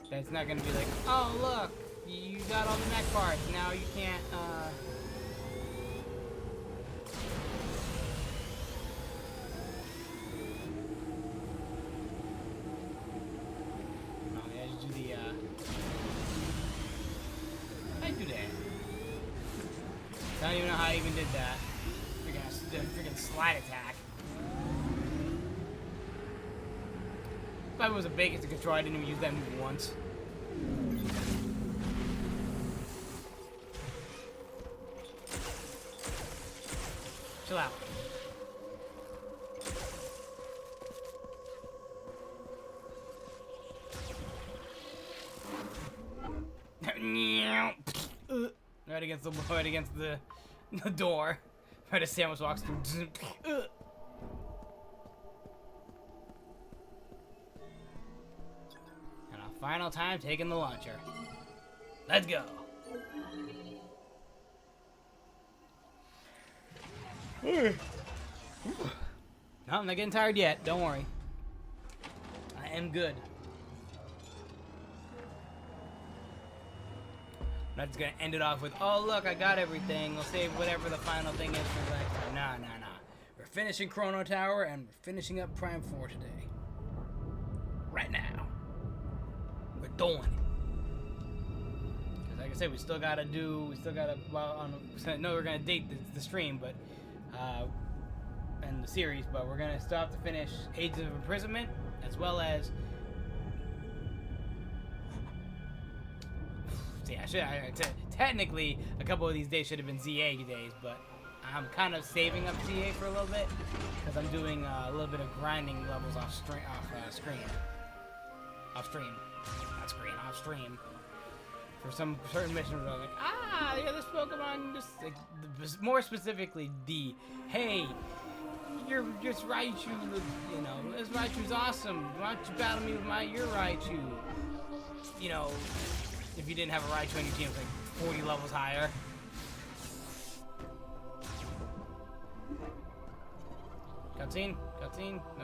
that it's not gonna be like, oh look, you got all the mech parts, now you can't, I don't even know how I even did that. Freaking slide attack. If I was a bacon to control, I didn't even use that move once. Chill out. Right against the door. Right as Samus walks through. And a final time taking the launcher. Let's go. No, I'm not getting tired yet. Don't worry. I am good. I'm not just gonna end it off with, oh look, I got everything. We'll save whatever the final thing is for next time. Nah. We're finishing Chrono Tower and we're finishing up Prime 4 today. Right now. We're doing it. Because like I said, we still gotta, well, no, we're gonna date the stream, but, and the series, but we're gonna still have to finish Age of Imprisonment, as well as, yeah, technically, a couple of these days should have been ZA days, but I'm kind of saving up ZA for a little bit because I'm doing a little bit of grinding levels off stream. For some certain missions, where I'm like, yeah, this Pokemon, just like, more specifically, hey, you're just Raichu, you know, this Raichu's awesome. Why don't you battle me with your Raichu? You know. If you didn't have a Raichu on your team, it's like 40 levels higher. Cutscene? No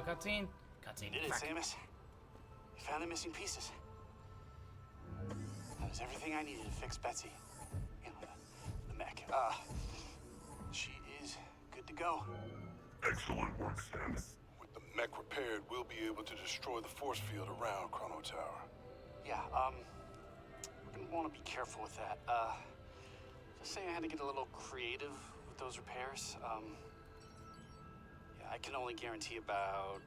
cutscene? Cutscene. Did it, Samus? You found the missing pieces. That is everything I needed to fix Betsy. You know, the mech. She is good to go. Excellent work, Stannis. With the mech repaired, we'll be able to destroy the force field around Chrono Tower. Yeah, we're gonna want to be careful with that. Just saying I had to get a little creative with those repairs. Yeah, I can only guarantee about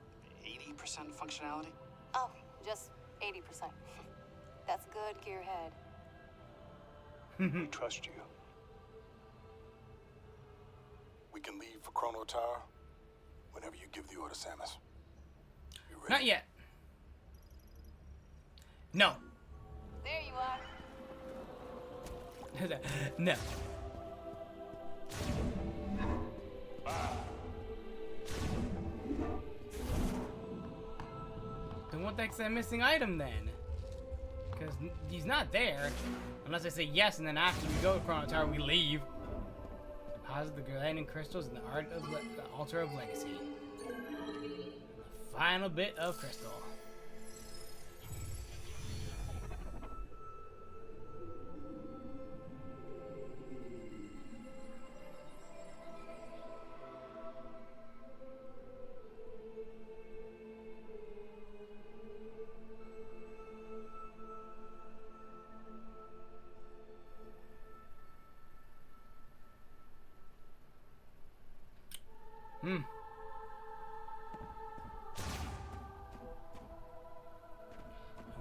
80% functionality. Oh, just 80%. That's good, Gearhead. We trust you. We can leave for Chrono Tower whenever you give the order, Samus. You ready? Not yet. No. There you are. No. Then what the heck's that missing item then? Because he's not there. Unless I say yes, and then after we go to Chrono Tower, we leave. Deposit the Guardian crystals in the the altar of legacy. The final bit of crystal.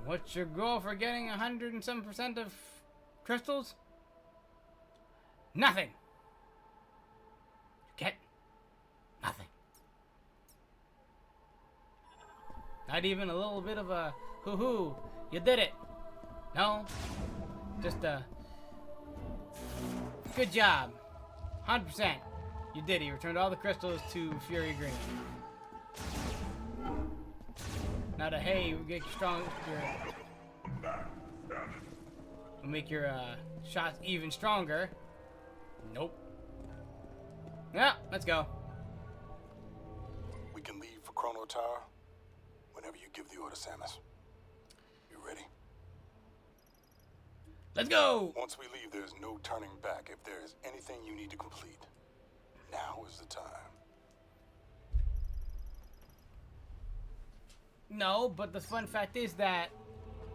What's your goal for getting 100 and some % of crystals? Nothing. You get nothing. Not even a little bit of a hoo-hoo. You did it. No. Just a good job. 100%. You did it. You returned all the crystals to Fury Green. Not a hey, we get strong. We'll make your shots even stronger. Nope. Yeah, let's go. We can leave for Chrono Tower whenever you give the order, Samus. You ready? Let's go! Once we leave, there's no turning back. If there is anything you need to complete, now is the time. No, but the fun fact is that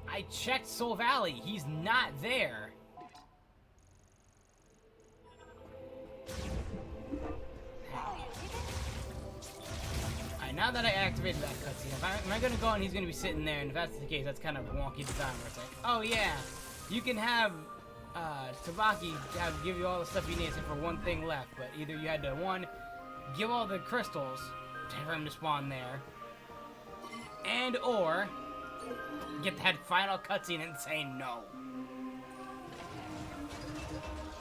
I checked Soul Valley. He's not there. Alright, now that I activated that cutscene, am I gonna go and he's gonna be sitting there, and if that's the case, that's kind of a wonky design where it's like, oh yeah, you can have Tabaki give you all the stuff you need except for one thing left, but either you had to, one, give all the crystals for him to spawn there, and or get that final cutscene and say no.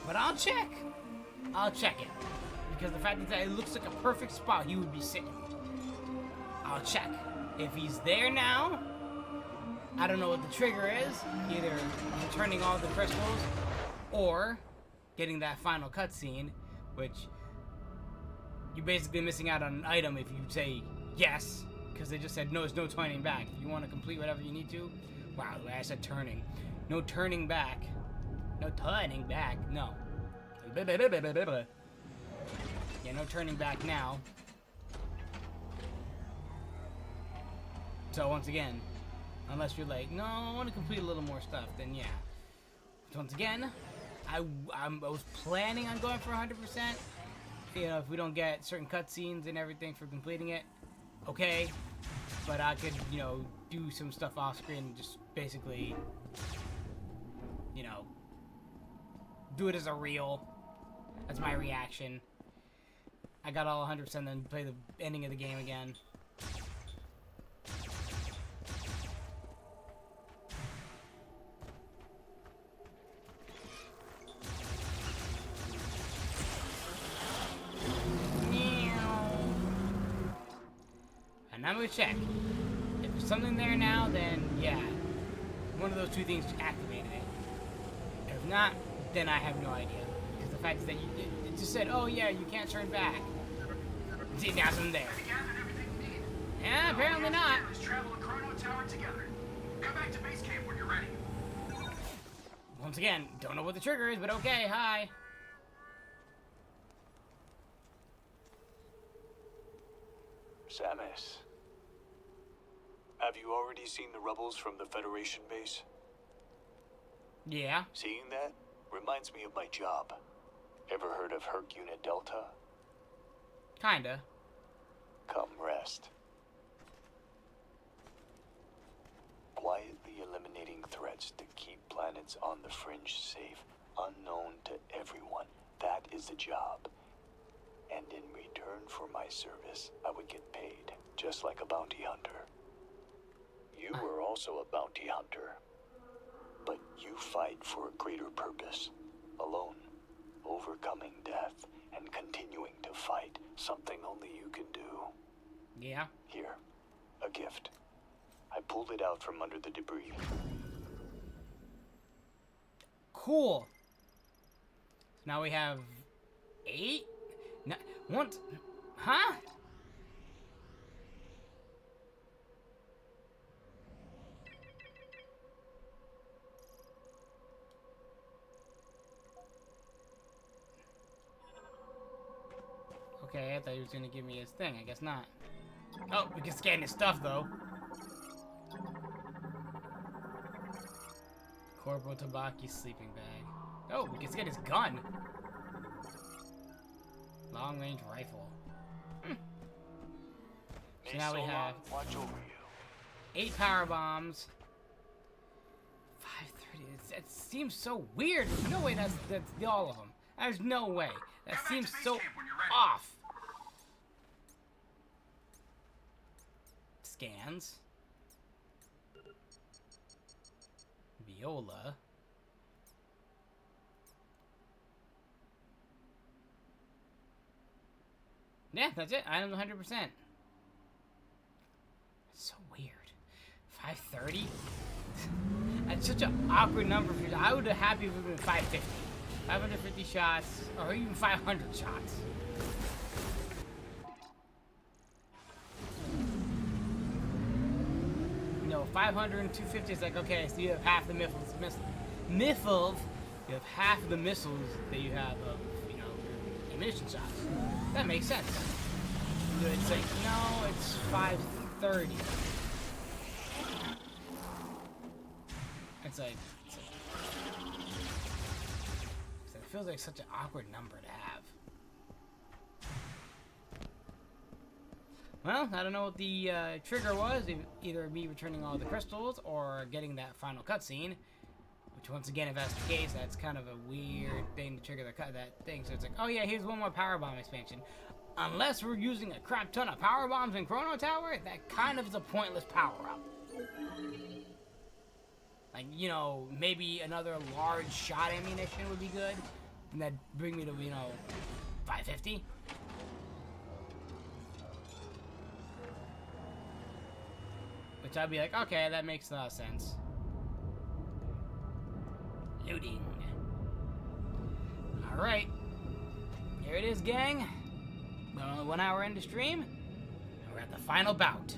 But I'll check. I'll check it. Because the fact that it looks like a perfect spot he would be sitting. I'll check. If he's there now, I don't know what the trigger is. Either returning all the crystals or getting that final cutscene, which you're basically missing out on an item if you say yes. Because they just said, no, there's no turning back. If you want to complete whatever you need to. Wow, the way I said turning. No turning back. No turning back. No. Yeah, no turning back now. So once again, unless you're like, no, I want to complete a little more stuff, then yeah. So once again, I was planning on going for 100%. You know, if we don't get certain cutscenes and everything for completing it. Okay, but I could, you know, do some stuff off screen and just basically, you know, do it as a reel. That's my reaction. I got all 100%, then play the ending of the game again. And I'm gonna check. If there's something there now, then yeah. One of those two things activated it. If not, then I have no idea. Because the fact is that it just said, oh yeah, you can't turn back. See, now I'm there. Yeah, apparently not. Travel to Chrono Tower together. Come back to base camp when you're ready. Once again, don't know what the trigger is, but okay, hi. Samus, have you already seen the rebels from the Federation base? Yeah. Seeing that reminds me of my job. Ever heard of Herc Unit Delta? Kinda. Come rest. Quietly eliminating threats to keep planets on the fringe safe, unknown to everyone. That is the job. And in return for my service, I would get paid, just like a bounty hunter. You were also a bounty hunter. But you fight for a greater purpose. Alone, overcoming death, and continuing to fight, something only you can do. Yeah. Here, a gift. I pulled it out from under the debris. Cool. So now we have 8? No, one. Huh? Okay, I thought he was gonna give me his thing. I guess not. Oh, we can scan his stuff though. Corporal Tabaki's sleeping bag. Oh, we can scan his gun. Long range rifle. So now we have Watch over you. 8 power bombs. 530. That seems so weird. There's no way that's all of them. There's no way. That Come back seems to base so camp when you're ready. off. Scans. Viola. Yeah, that's it. Items 100%. So weird. 530? That's such an awkward number for you. I would have happy if it would have been 550. 550 shots, or even 500 shots. No, 500 and 250 is like, okay, so you have half the missiles. You have half the missiles that you have of, you know, your ammunition shots. That makes sense. But it's like, no, it's 530. It's like it feels like such an awkward number to have. Well, I don't know what the trigger was, either me returning all the crystals or getting that final cutscene. Which, once again, if that's the case, that's kind of a weird thing to trigger that thing. So it's like, oh yeah, here's one more power bomb expansion. Unless we're using a crap ton of power bombs in Chrono Tower, that kind of is a pointless power-up. Like, you know, maybe another large shot ammunition would be good. And that'd bring me to, you know, 550. Which I'd be like, okay, that makes a lot of sense. Looting. Alright. Here it is, gang. We're only 1 hour into stream. And we're at the final bout.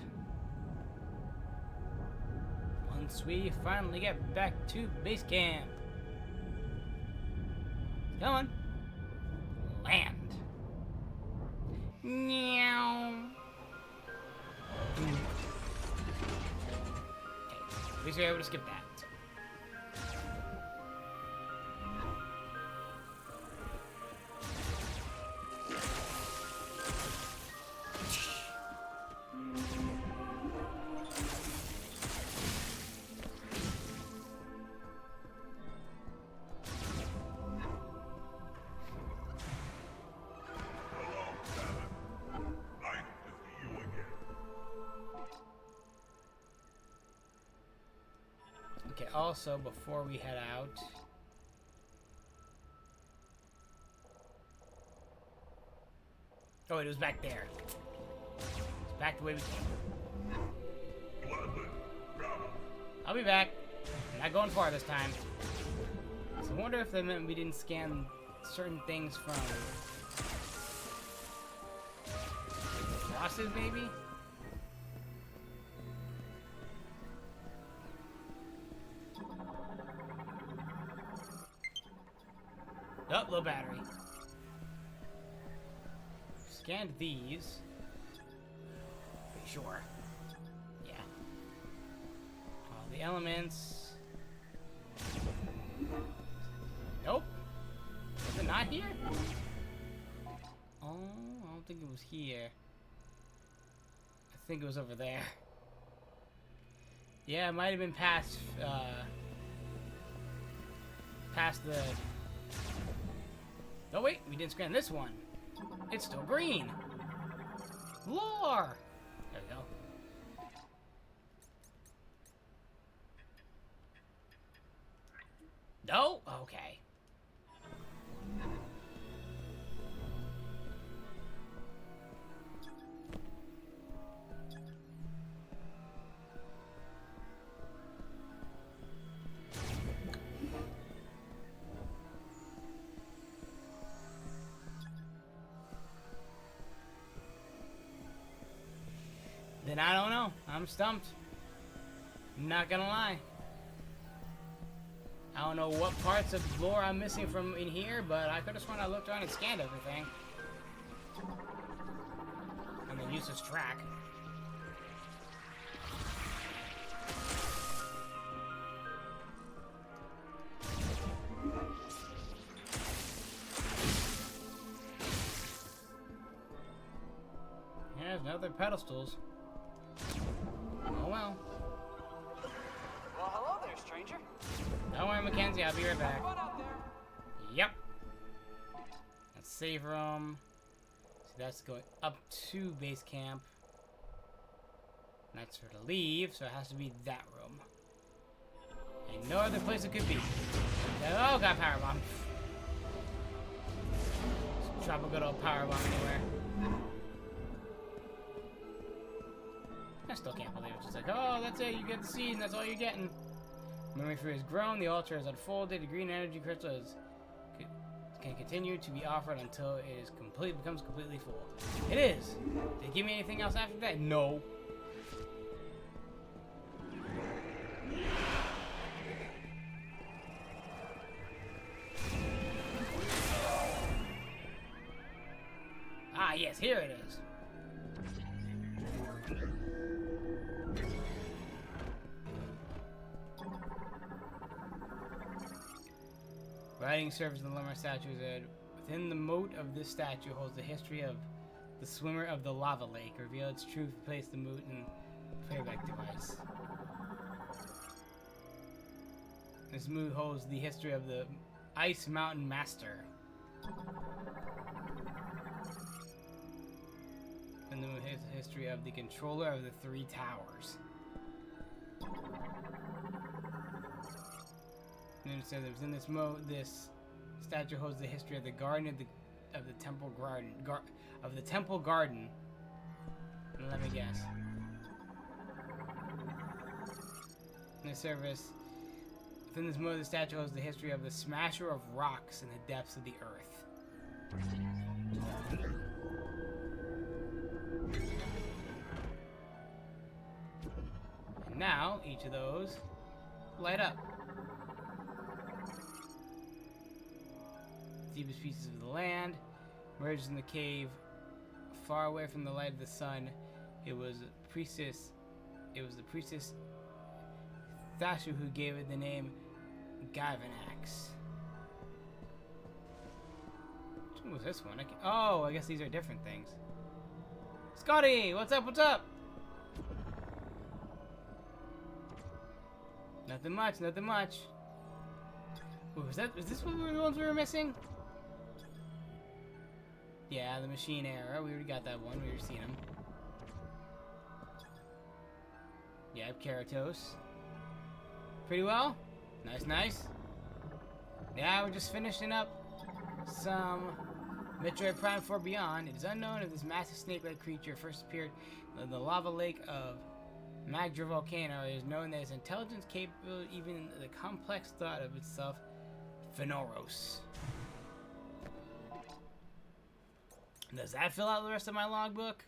Once we finally get back to base camp. Come on. Land. Meow. Okay. At least we were able to skip that. Okay, also, before we head out... Oh, it was back there. It's back the way we came. I'll be back. I'm not going far this time. So I wonder if that meant we didn't scan certain things from... Crosses, maybe? Oh, low battery. Scanned these. Pretty sure. Yeah. All the elements. Nope. Is it not here? Oh, I don't think it was here. I think it was over there. Yeah, it might have been past the... Oh wait, we didn't scan this one. It's still green. Lore! There we go. No? Okay. Then I don't know. I'm stumped. Not gonna lie. I don't know what parts of lore I'm missing from in here, but I could have sworn I looked around and scanned everything. And then used this track. Yeah, there's no other pedestals. Oh well. Well, hello there, stranger. Don't worry, Mackenzie, I'll be right back. Fun out there. Yep. Let's save room. So that's going up to base camp. And that's for to leave, so it has to be that room. And no other place it could be. Oh, got power bomb. Just drop a good old power bomb anywhere. I still can't believe it. It's just like, oh, that's it. You get the seed, and that's all you're getting. Memory fruit has grown. The altar has unfolded. The green energy crystal can continue to be offered until it is becomes completely full. It is. Did they give me anything else after that? No. Ah, yes, here it is. Writing surface of the Lumber statue is within the moat of this statue holds the history of the swimmer of the lava lake. Reveal its truth, place the moot in playback device. This moot holds the history of the Ice Mountain Master. And the moot has the history of the controller of the Three Towers. And then it says within this moat, this statue holds the history of the garden of the temple garden garden. And let me guess. In the service, within this moat, the statue holds the history of the smasher of rocks in the depths of the earth. And now each of those light up. Deepest pieces of the land merged in the cave far away from the light of the sun. It was the priestess Thashu who gave it the name Gavanax. What was this one? Oh, I guess these are different things. Scotty, what's up? What's up? Nothing much. Nothing much. Wait, was this one of the ones we were missing? Yeah, the machine era. We already got that one. We already seen him. Yeah, Keratos. Pretty well. Nice, nice. Yeah, we're just finishing up some Metroid Prime 4 Beyond. It is unknown if this massive snake-like creature first appeared in the lava lake of Magdra Volcano. It is known that its intelligence capable even the complex thought of itself, Viewros. Does that fill out the rest of my logbook?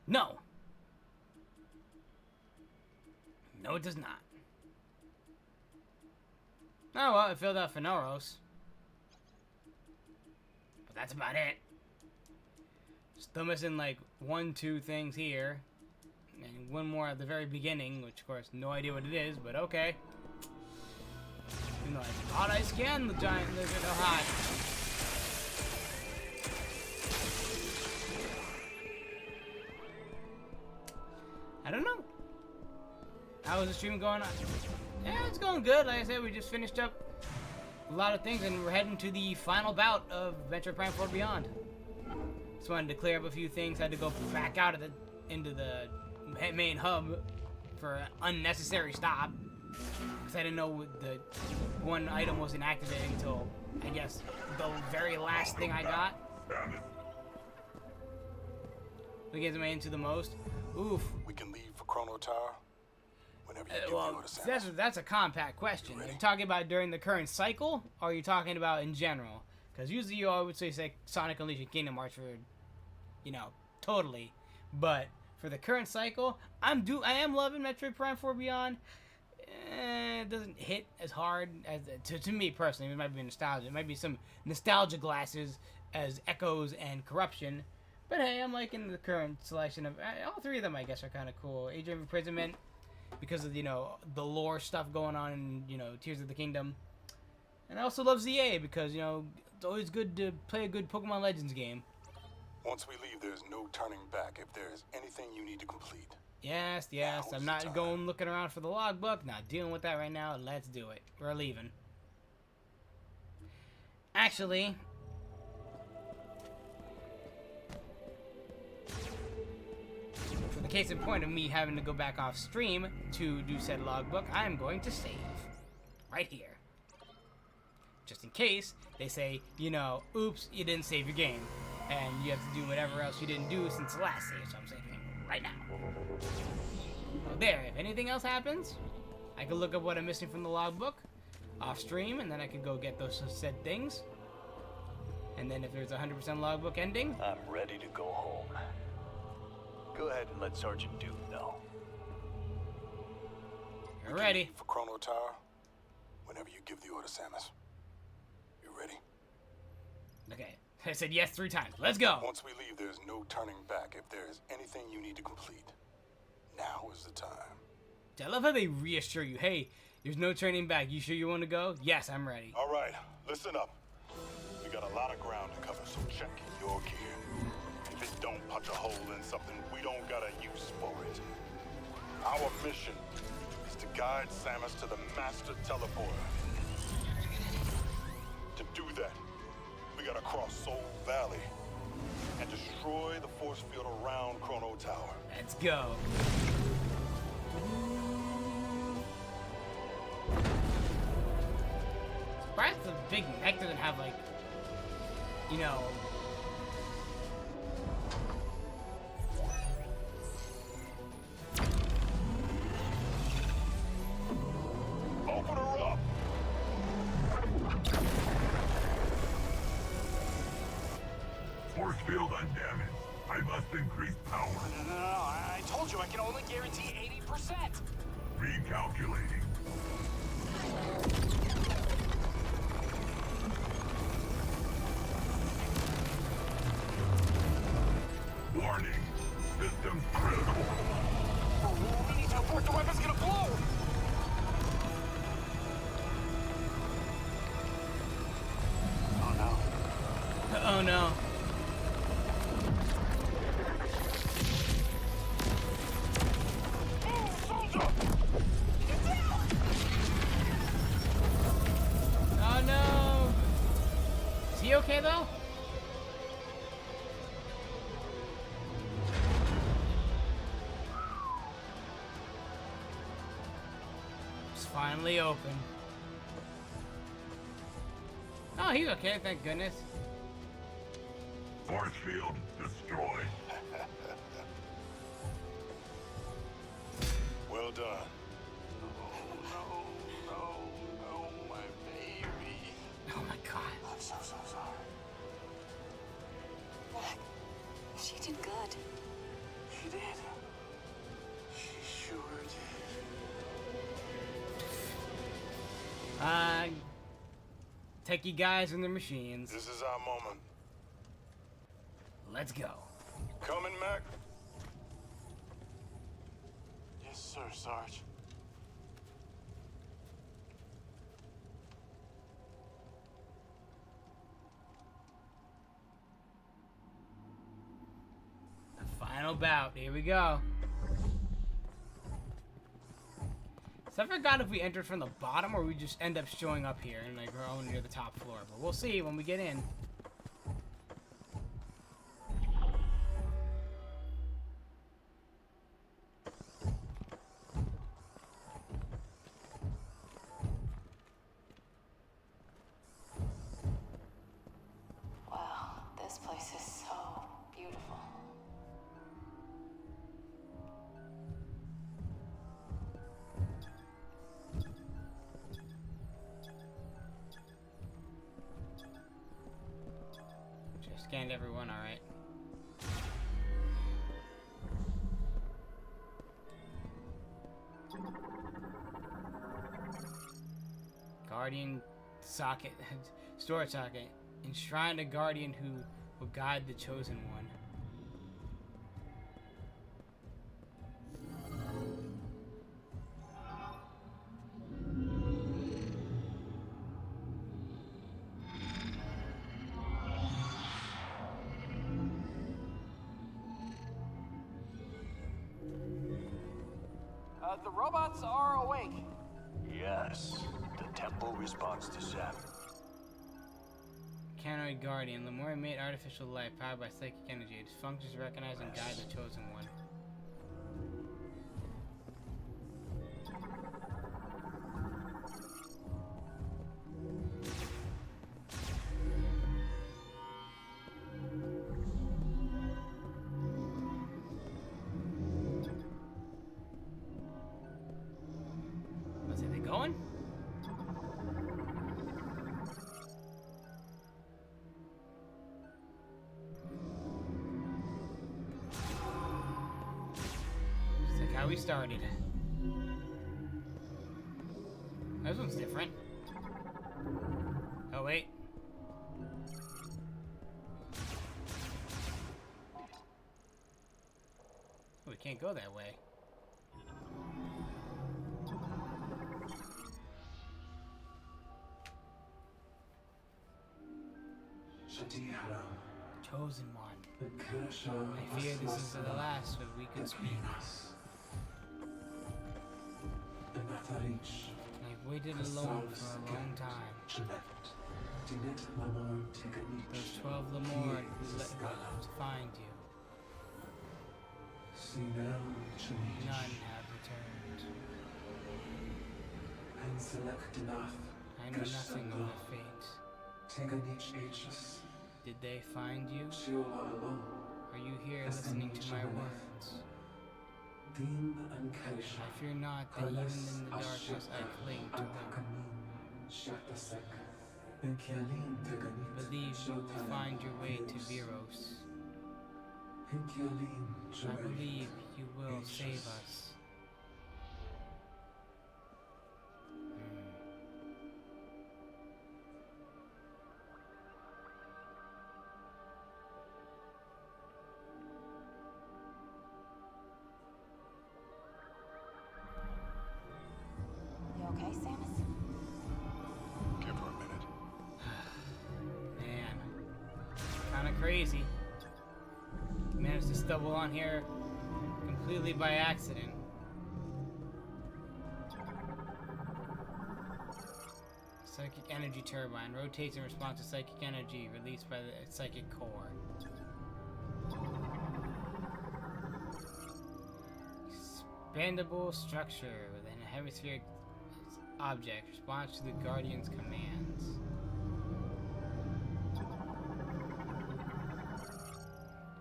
No. No, it does not. Oh well, it filled out Fenoros. But that's about it. Still missing like 1, 2 things here. And one more at the very beginning, which of course, no idea what it is, but okay. You know, I thought I scanned the giant lizard. Oh, hi. I don't know. How is the stream going on? Yeah, it's going good. Like I said, we just finished up a lot of things, and we're heading to the final bout of Metroid Prime 4 Beyond. Just wanted to clear up a few things. Had to go back out of into the main hub for an unnecessary stop, because I didn't know the one item wasn't activating until, I guess, the very last thing I got. What gets me into the most? Oof. We can leave for Chrono Tower whenever you give the Well, order samus. that's a compact question. Are you talking about during the current cycle, or are you talking about in general? Because usually you always say Sonic Unleashed Kingdom Hearts for, you know, totally. But for the current cycle, I am loving Metroid Prime 4 Beyond. It doesn't hit as hard as to me personally. It might be nostalgia. It might be some nostalgia glasses as Echoes and Corruption. But hey, I'm liking the current selection of all 3 of them. I guess are kind of cool. Age of Imprisonment, because of, you know, the lore stuff going on in, you know, Tears of the Kingdom. And I also love ZA because, you know, it's always good to play a good Pokemon Legends game. Once we leave, there's no turning back if there's anything you need to complete. Yes. Now's I'm the not time. going looking around for the logbook. Not dealing with that right now. Let's do it. We're leaving. Actually, for the case in point of me having to go back off stream to do said logbook, I am going to save right here. Just in case they say, you know, oops, you didn't save your game, and you have to do whatever else you didn't do since the last save, so I'm saving right now. So there, if anything else happens, I can look up what I'm missing from the logbook off stream, and then I can go get those said things. And then if there's a 100% logbook ending, I'm ready to go home. Go ahead and let Sergeant Duke know. you're We can ready. leave for Chrono Tower whenever you give the order, Samus. You ready? Okay, I said yes 3 times. Let's go. Once we leave, there's no turning back if there's anything you need to complete. Now is the time. I love how they reassure you, hey, there's no turning back. You sure you want to go? Yes, I'm ready. All right, listen up. We got a lot of ground to cover, so check your gear. If it don't punch a hole in something, we don't got a use for it. Our mission is to guide Samus to the Master Teleporter. To do that, we gotta cross Soul Valley and destroy the force field around Chrono Tower. Let's go. Surprised the big neck doesn't have, like, you know, Open her up! Force field undamaged. I must increase power. No, I told you I can only guarantee 80%. Recalculating. Warning. Systems critical. We need to abort, the weapon's gonna blow! Oh no. oh no. Oh no. Is he okay though? It's finally open. Oh, he's okay, thank goodness. Force field destroyed. Well done. No, my baby. Oh my god. I'm so sorry. She did good. She did. She sure did. techie guys and their machines. This is our moment. Let's go. Coming, Mac? Yes, sir, Sarge. The final bout. Here we go. So I forgot if we entered from the bottom or we just end up showing up here and like we're all near the top floor. But we'll see when we get in. Wow, this place is so beautiful. Just scanned everyone, alright. Guardian socket, storage socket. Enshrine a guardian who will guide the chosen one. The robots are awake. Yes, the temple responds to Sam. Canoid Guardian, Lemurian made artificial life powered by psychic energy. Its functions recognize and guide the chosen one. Was it going? Just like how we started. This one's different. Oh wait. Oh, we can't go that way. Chosen one. I fear this is the last that we can speak. I've waited alone for a long time. Those 12 Lemord who let to find you. None have returned. I know nothing of their fate. Did they find you? Are you here listening to my words? I fear not that even in the darkness I cling to them. Believe you will find your way to viewros. I believe you will save us. You okay, Samus? Give her a minute. Man, kind of crazy. Managed to stumble on here completely by accident. Psychic energy turbine rotates in response to psychic energy released by the psychic core. Expandable structure within a hemispheric object responds to the Guardian's commands.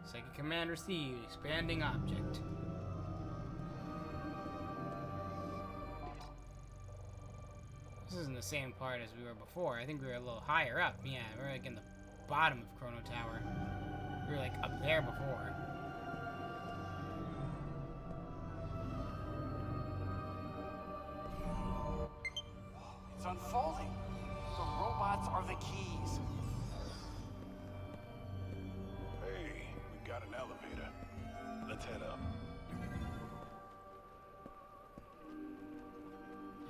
Psychic command received. Expanding object. This isn't the same part as we were before. I think we were a little higher up. Yeah, we're like in the bottom of Chrono Tower. We were like up there before. It's unfolding. The robots Those are the keys. Hey, we got an elevator. Let's head up.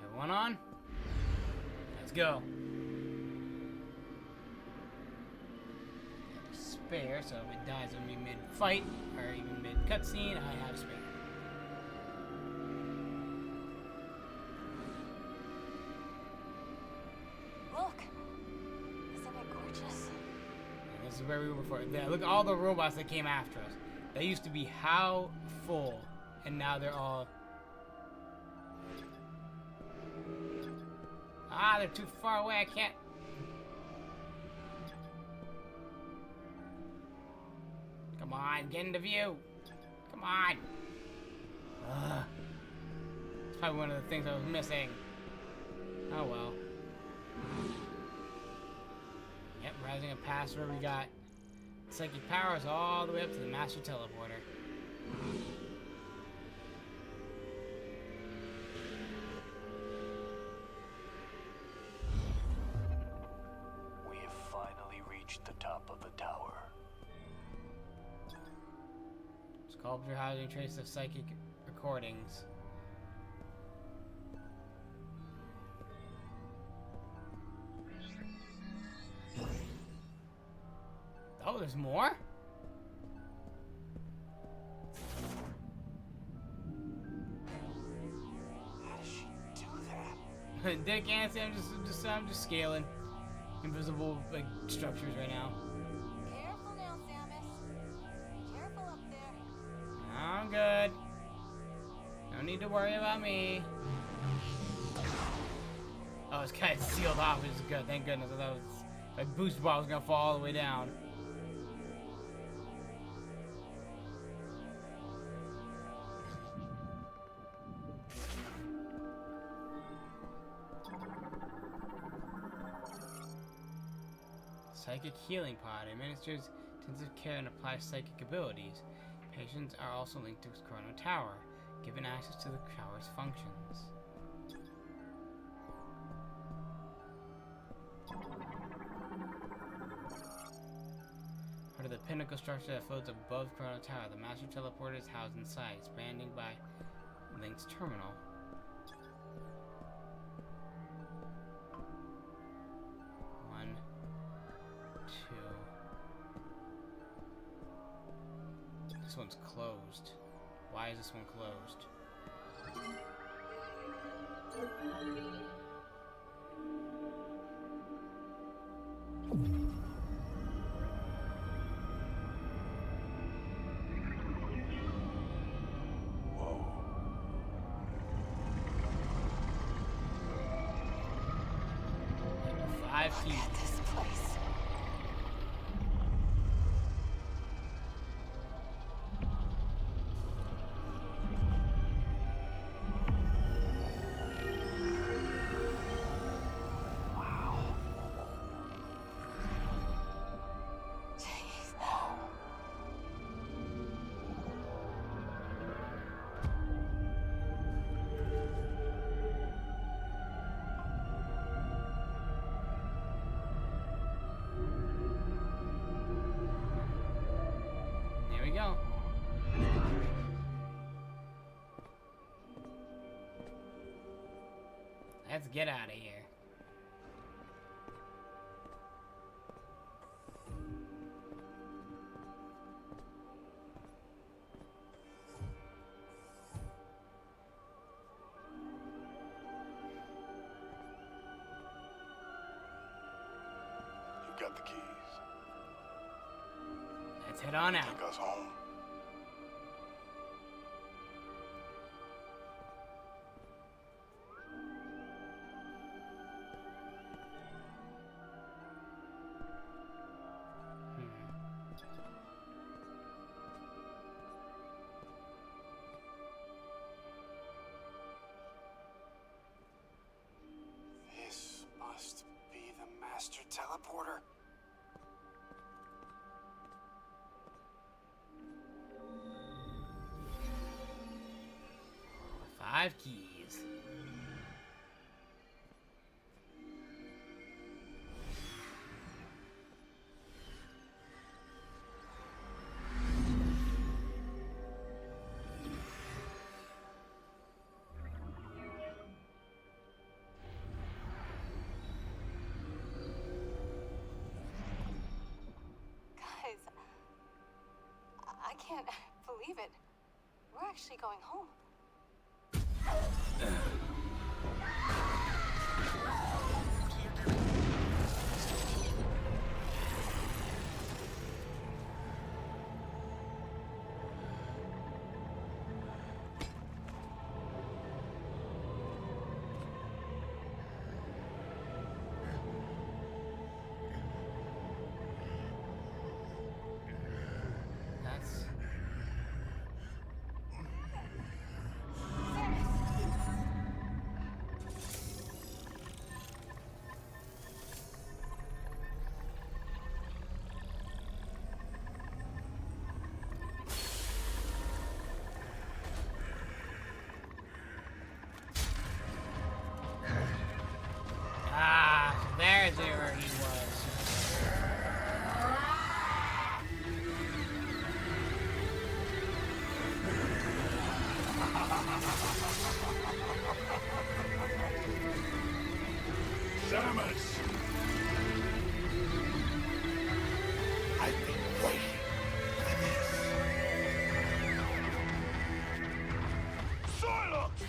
Everyone on? Let's go. Spare, so if it dies on me mid-fight, or even mid-cutscene, I have spare. Look. Isn't it gorgeous? And this is where we were before. Yeah, look at all the robots that came after us. They used to be how full, and now they're all... Ah, they're too far away, I can't... Come on, get into view. Come on. Ugh. It's probably one of the things I was missing. Oh well. Yep, rising up past where we got psychic powers all the way up to the master teleporter. We have finally reached the top of the tower. Sculpture housing trace of psychic recordings. Oh, there's more? How does she do that? Dick Anthony, I'm just scaling invisible like structures right now. Careful now, Samus. Careful up there. I'm good. No need to worry about me. Oh, it's kind of sealed off, which is good. Thank goodness. I thought it was, my boost bar was gonna fall all the way down. Psychic healing pod administers intensive care and applies psychic abilities. Patients are also linked to Chrono Tower, given access to the tower's functions. Part of the pinnacle structure that floats above Chrono Tower, the Master Teleporter is housed inside, expanding by Link's terminal. This one's closed. Why is this one closed? Whoa. 5 feet. Look at this place. There we go. Let's get out of here. You got the keys. Let's head on out. Take us home. This must be the master teleporter. Five keys. can't believe it. We're actually going home. That's... Ah, so there's where he was. Samus! I've been waiting for this. Silence!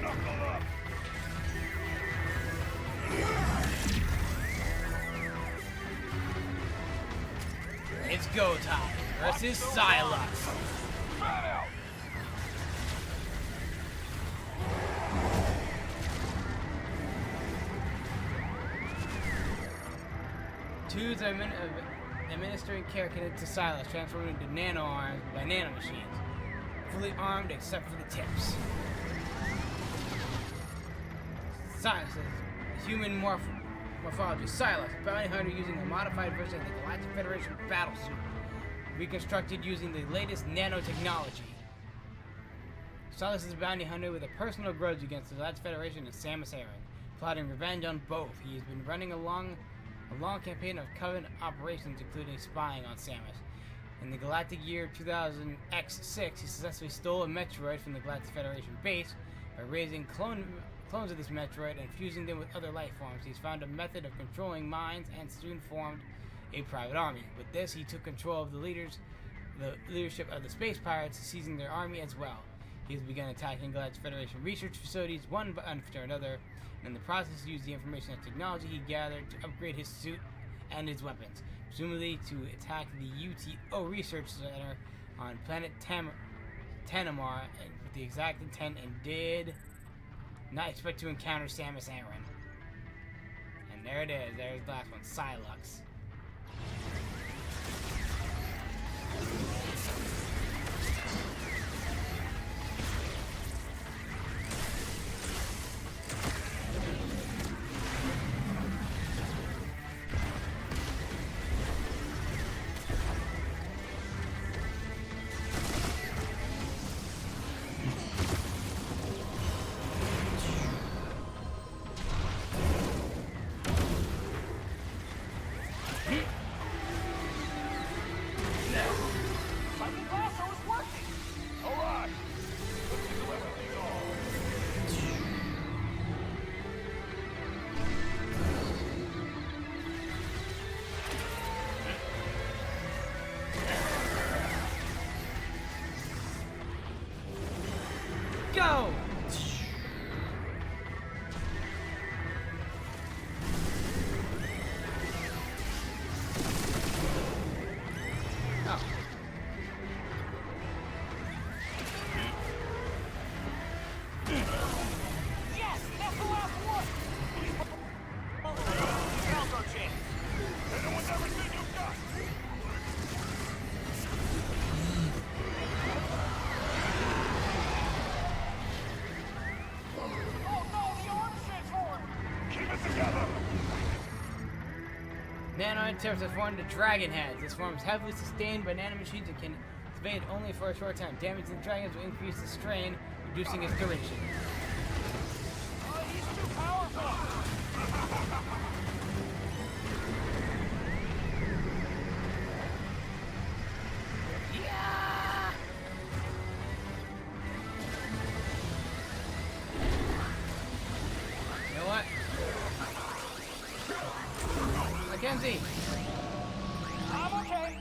Knuckle up! It's go time versus Psylocke. Bat out! Tubes are administering care connected to Silas, transformed into nano arms by nanomachines. Fully armed except for the tips. Silas is human morphology. Silas, bounty hunter using a modified version of the Galactic Federation battlesuit, reconstructed using the latest nanotechnology. Silas is a bounty hunter with a personal grudge against the Galactic Federation and Samus Aran, plotting revenge on both. He has been running a long campaign of Covenant operations, including spying on Samus. In the galactic year 2000 X6, he successfully stole a Metroid from the Galactic Federation base by raising clones of this Metroid and fusing them with other life forms. He's found a method of controlling minds and soon formed a private army. With this, he took control of the leadership of the space pirates, seizing their army as well. He has begun attacking Galactic Federation research facilities one after another, and in the process used the information and technology he gathered to upgrade his suit and his weapons, presumably to attack the UTO research center on planet Tanamar with the exact intent, and did not expect to encounter Samus Aran. And there it is, there's the last one, Psylocke. Go! Oh. Yes, that's the last one! Now's our chance. Hit him with everything you've got! Oh no, the arm's transformed! Keep it together! Nanoid tips have formed into dragon heads. This form is heavily sustained by nanomachines and can evade only for a short time. Damaging the dragons will increase the strain, reducing its duration. He's too powerful! Yeah! You know what? Mackenzie! I'm okay!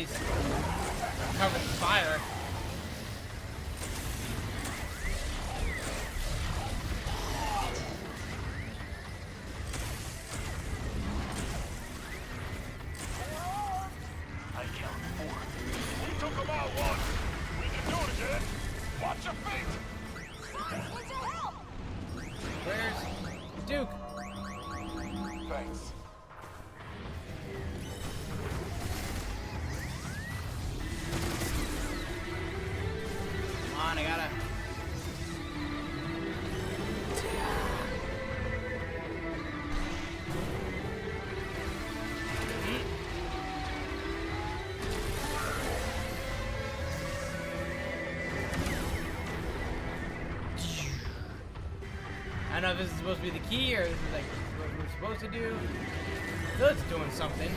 least cover the fire. I count 4. We took them out once. We can do it again. Watch your feet. Where's Duke? Thanks. Come on, I gotta. I don't know if this is supposed to be the key or this is like what we're supposed to do. It's doing something.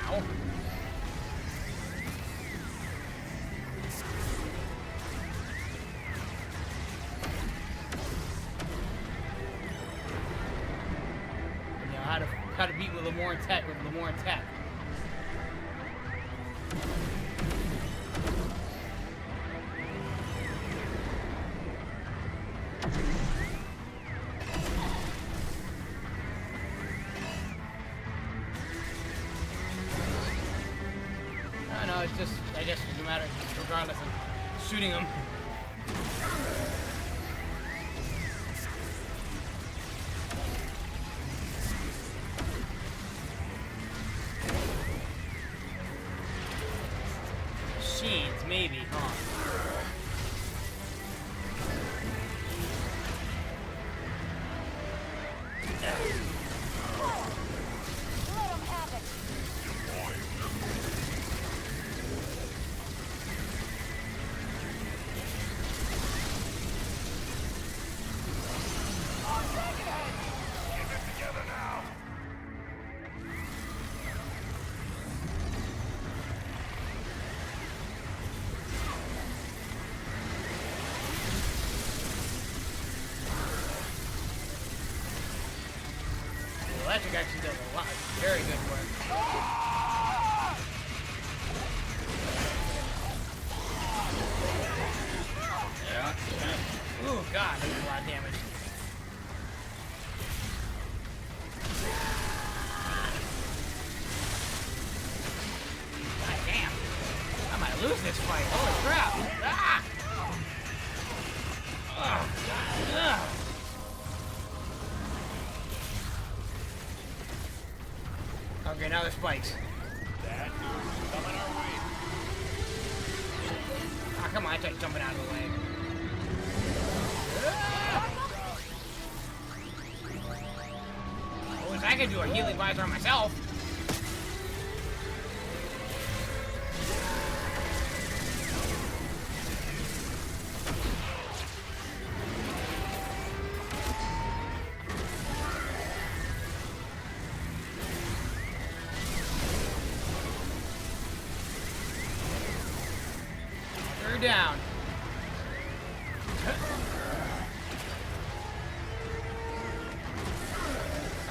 Ow. You know how to beat with Lamore and Tech with Lamore and Tech. It's just, I guess, no matter, regardless of shooting them. Machines, maybe, huh? Electric actually does a lot, very good work. Yeah. Ooh, God, that did a lot of damage. God damn. I might lose this fight. Holy crap. Ah! Oh, God. Ugh. Okay, now there's spikes. Coming our way. Ah, come on, I tried jumping out of the way. I wish I could do a healing visor on myself. Down.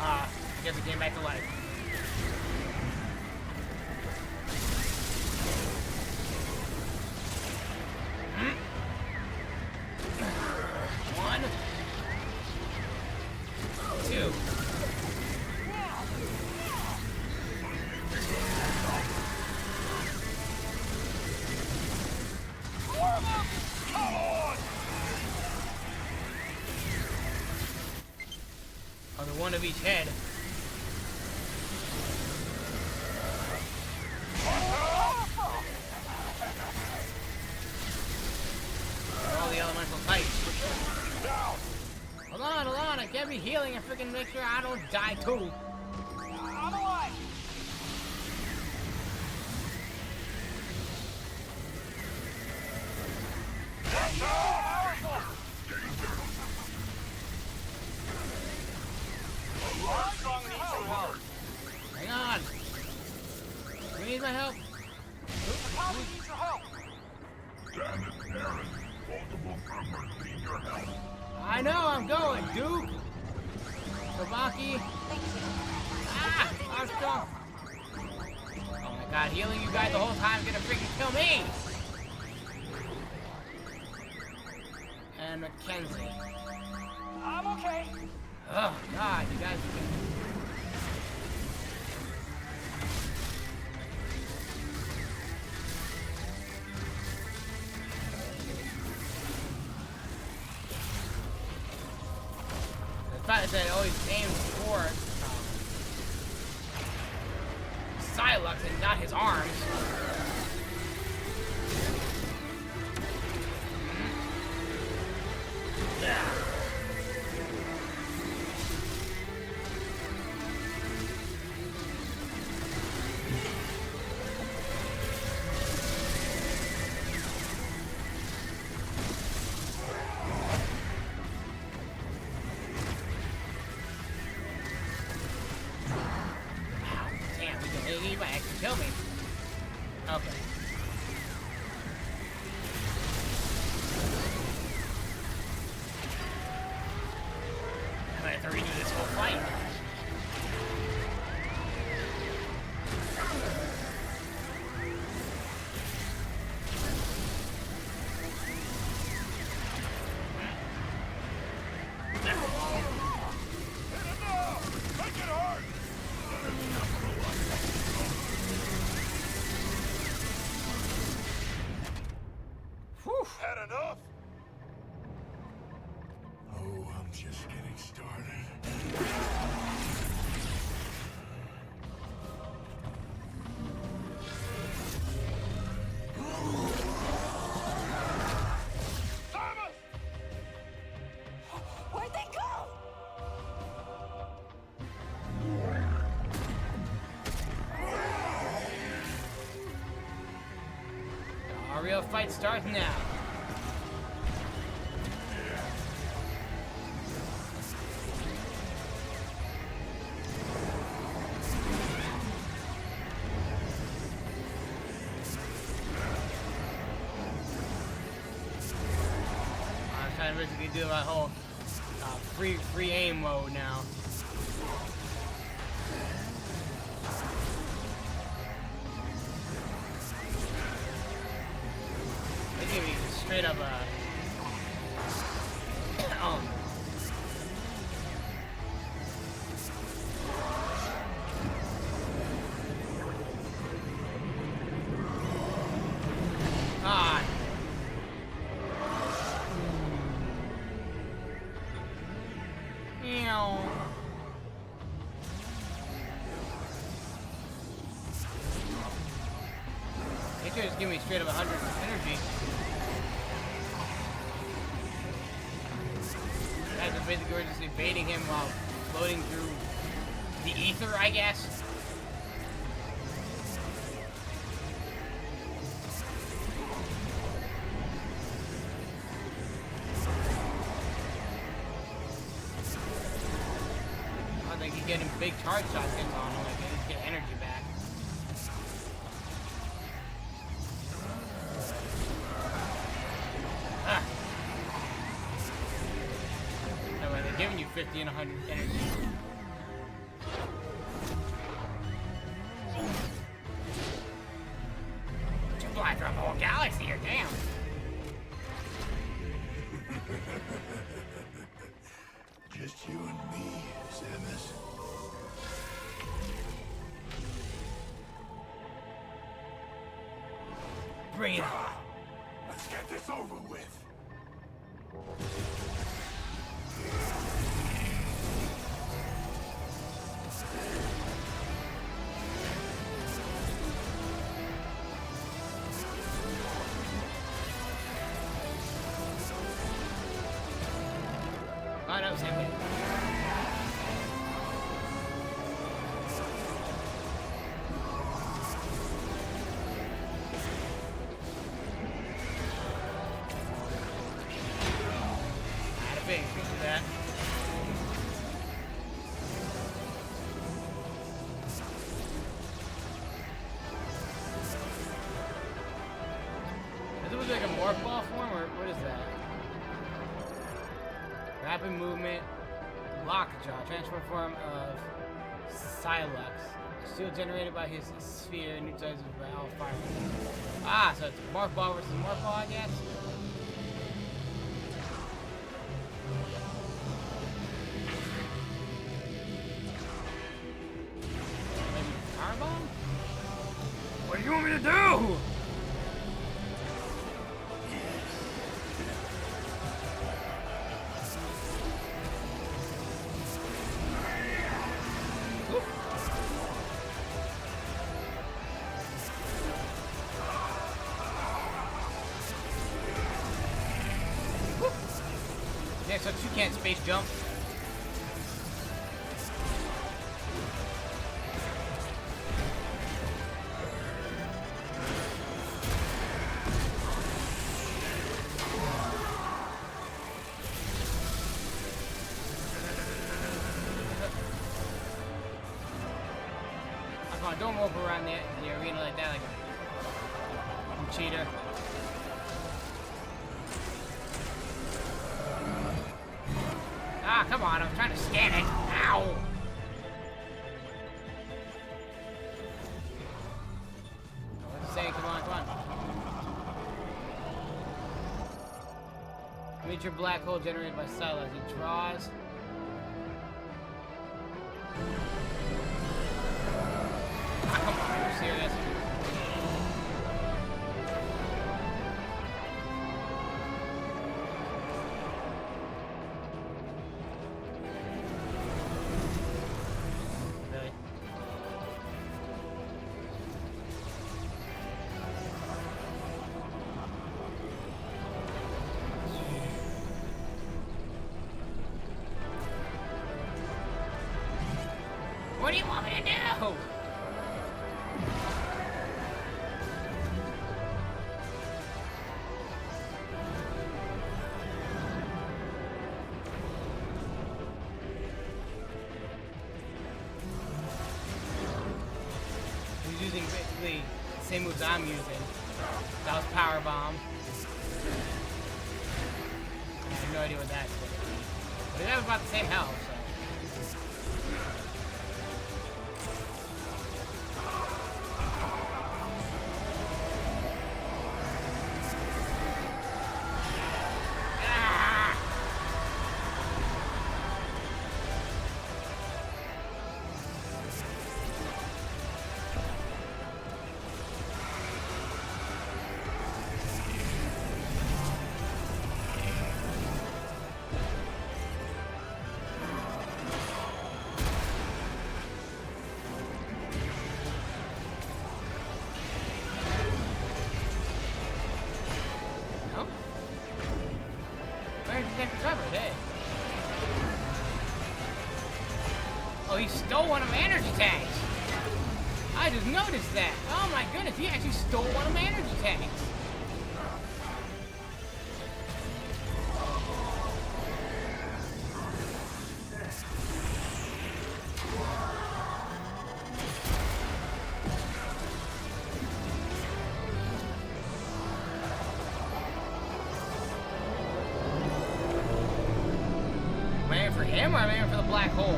I guess it came back to life. One. Two. One of each head. All the elemental types. Hold on, I can't be healing and freaking make sure I don't die too. I'm alive. Hang on. Do you need my help? Probably need your help. Damn it, Aaron. Multiple members need your help. I know, I'm going, Duke. Sabaki. Ah, I'm strong. God, healing you guys the whole time is gonna freaking kill me! And Mackenzie. I'm okay. Oh, God, you guys are gonna... The fact that it always aims for Psylocke and not his arms. He might actually kill me. Okay. I'm gonna have to redo this whole fight. Had enough? Oh, I'm just getting started. Thomas! Where'd they go? Our real fight starts now. I'm trying to basically do my whole free aim mode now. They give me straight up Ah. Meow. They could just give me straight up 100 energy. Guys are basically just evading him while floating through the ether, I guess. I think he's getting big charge shots hits on him, like he just get energy back. Ah. That way they're giving you 50 and 100 energy. You fly through the whole galaxy here, damn. Just you and me, Samus. Bring it on. Let's get this over with. Oh no, same thing. Add a big piece of that. Is it like a morph ball form, or what is that? Rapid movement, lockjaw, transform form of Psylocke. Shield generated by his sphere neutralizes by all fire. Ah, so it's Morph Ball versus Morph Ball, I guess. Maybe Power Bomb? What do you want me to do? Yeah, so you can't space jump. Come on, don't move around the arena like that, like a cheater. Ah, come on, I'm trying to scan it. Ow! What's it saying? Come on, come on. Miniature black hole generated by Silas. It draws. Ah, come on, are you serious? Really? What do you want me to do? He's using basically the same moves I'm using. That was Power Bomb. I have no idea what that's for. But they have about the same health, so. Ah! No? Where did he get recovered? Hey. Oh, he stole one of my energy tanks. I just noticed that. Oh my goodness, he actually stole one of my energy tanks. Am I aiming for him or am I aiming for the black hole?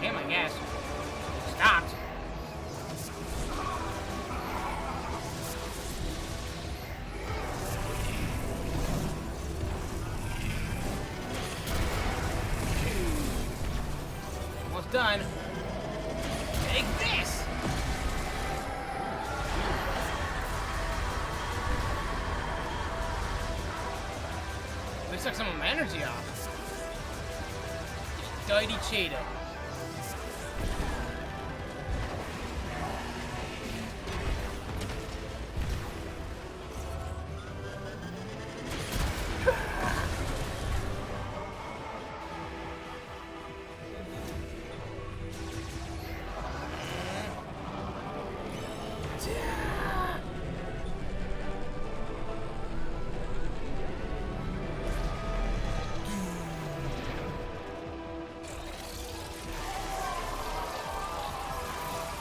Him, I guess. Stopped. Almost done. Take this! They took some of my energy off. Dirty cheater.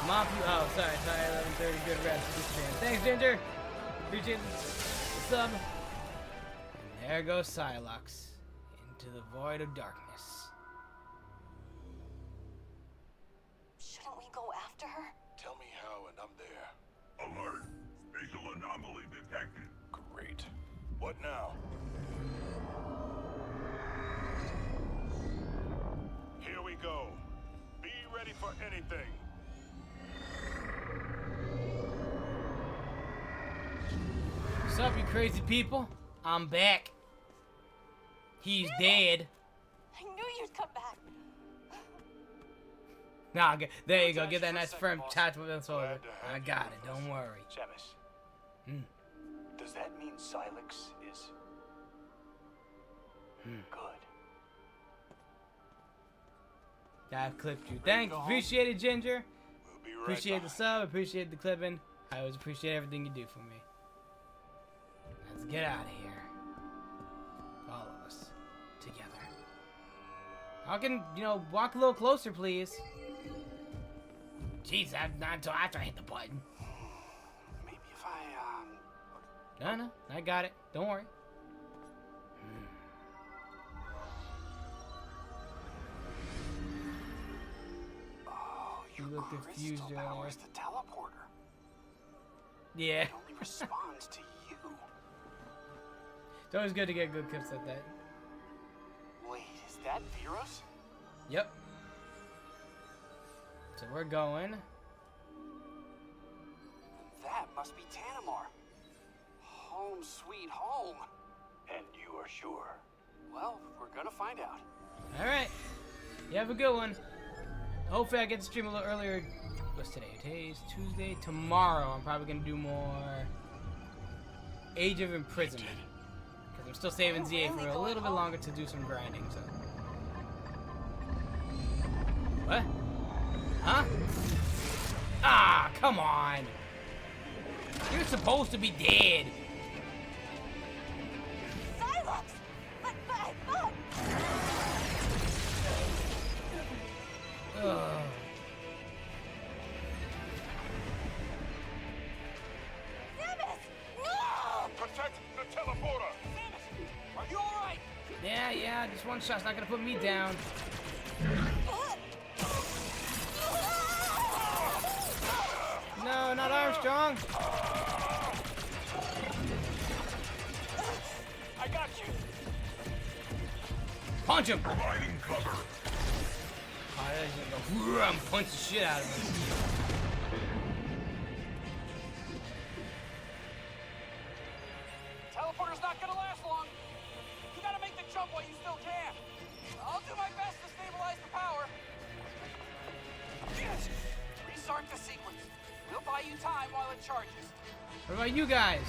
Mop you. Oh, sorry. 11:30. Good rest. Thanks, Ginger. Appreciate the sub. And there goes Psylocke into the void of darkness. after her? Tell me how and I'm there. Alert. Spatial anomaly detected. Great. What now? Here we go. Be ready for anything. What's up, you crazy people? I'm back. He's dead. I knew you'd come back. Nah, there you go. Get that nice firm touch with us over. I got it. Don't worry. Samus. Does that mean Silex is good? I've clipped you. Thanks. Appreciate it, Ginger. We'll be right Appreciate the back. sub. Appreciate the clipping. I always appreciate everything you do for me. Let's get out of here. All of us. Together. I can, walk a little closer, please. Jeez, not until after I hit the button. Maybe if I, No, I got it. Don't worry. Oh, You your look confused crystal earlier. powers the teleporter. Yeah. It only responds to you. It's always good to get good clips like that. Wait, is that viewros? Yep. So we're going. That must be Tanamar. Home sweet home. And you are sure? Well, we're gonna find out. Alright. You have a good one. Hopefully I get to stream a little earlier. What's today? Today's Tuesday. Tomorrow I'm probably going to do more Age of Imprisonment. Because I'm still saving ZA for a little bit longer to do some grinding, so. What? Huh? Ah, come on. You're supposed to be dead. Silence! Look! Ugh. Samus! No! Protect the teleporter! Samus, are you alright? Yeah, just one shot's not gonna put me down. No, not Armstrong. I got you. Punch him. Providing cover. Oh, there's gonna go, I'm punch the shit out of him. Teleporter's not gonna last long. You gotta make the jump while you still can. I'll do my best to stabilize the power. Yes! Restart the sequence. We'll buy you time while it charges. What about you guys?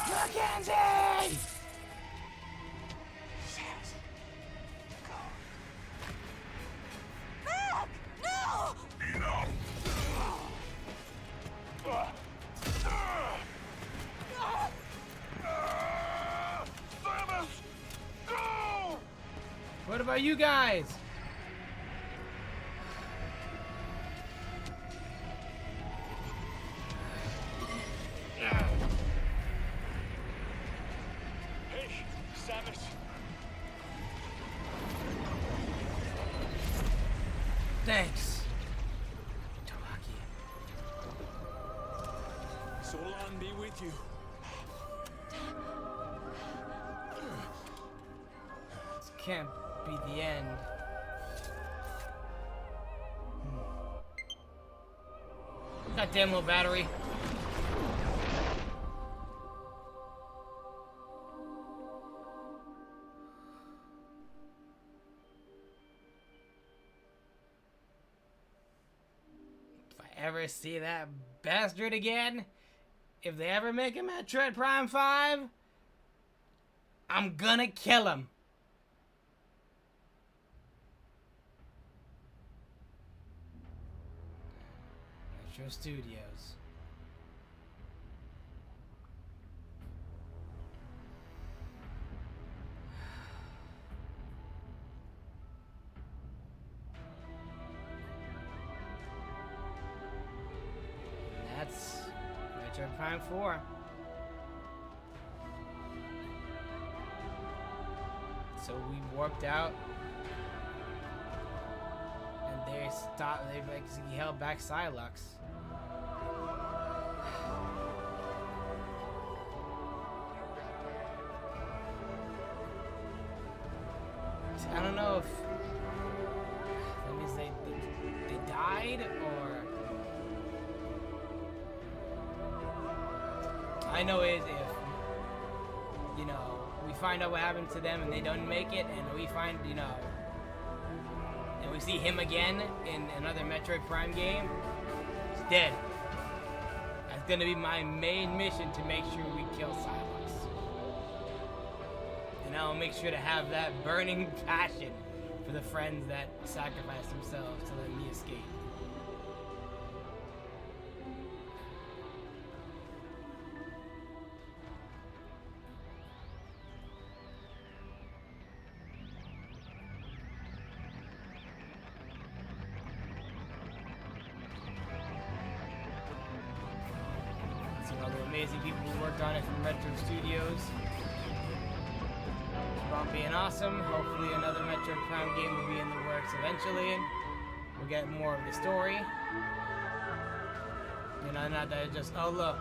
Mackenzie! Samus, go. Back! No! Enough. Samus! Go! What about you guys? Hey, Samus. Thanks. Tamaki. Solon be with you. This can't be the end. Goddamn little battery. If I ever see that bastard again, if they ever make him Metroid Prime 5, I'm gonna kill him. Metro Studios. And that's Metro Prime 4. So we warped out. And they stopped, they basically held back Psylocke. I don't know if that means they died, or I know is if, you know, we find out what happened to them and they don't make it, and we find, you know, and we see him again in another Metroid Prime game, he's dead. That's gonna be my main mission, to make sure we kill Psylocke. And I'll make sure to have that burning passion for the friends that sacrificed themselves to let me escape. Some other amazing people who worked on it from Retro Studios. About being awesome. Hopefully another Metroid Prime game will be in the works eventually. We'll get more of the story. You know, not that it's just, oh look,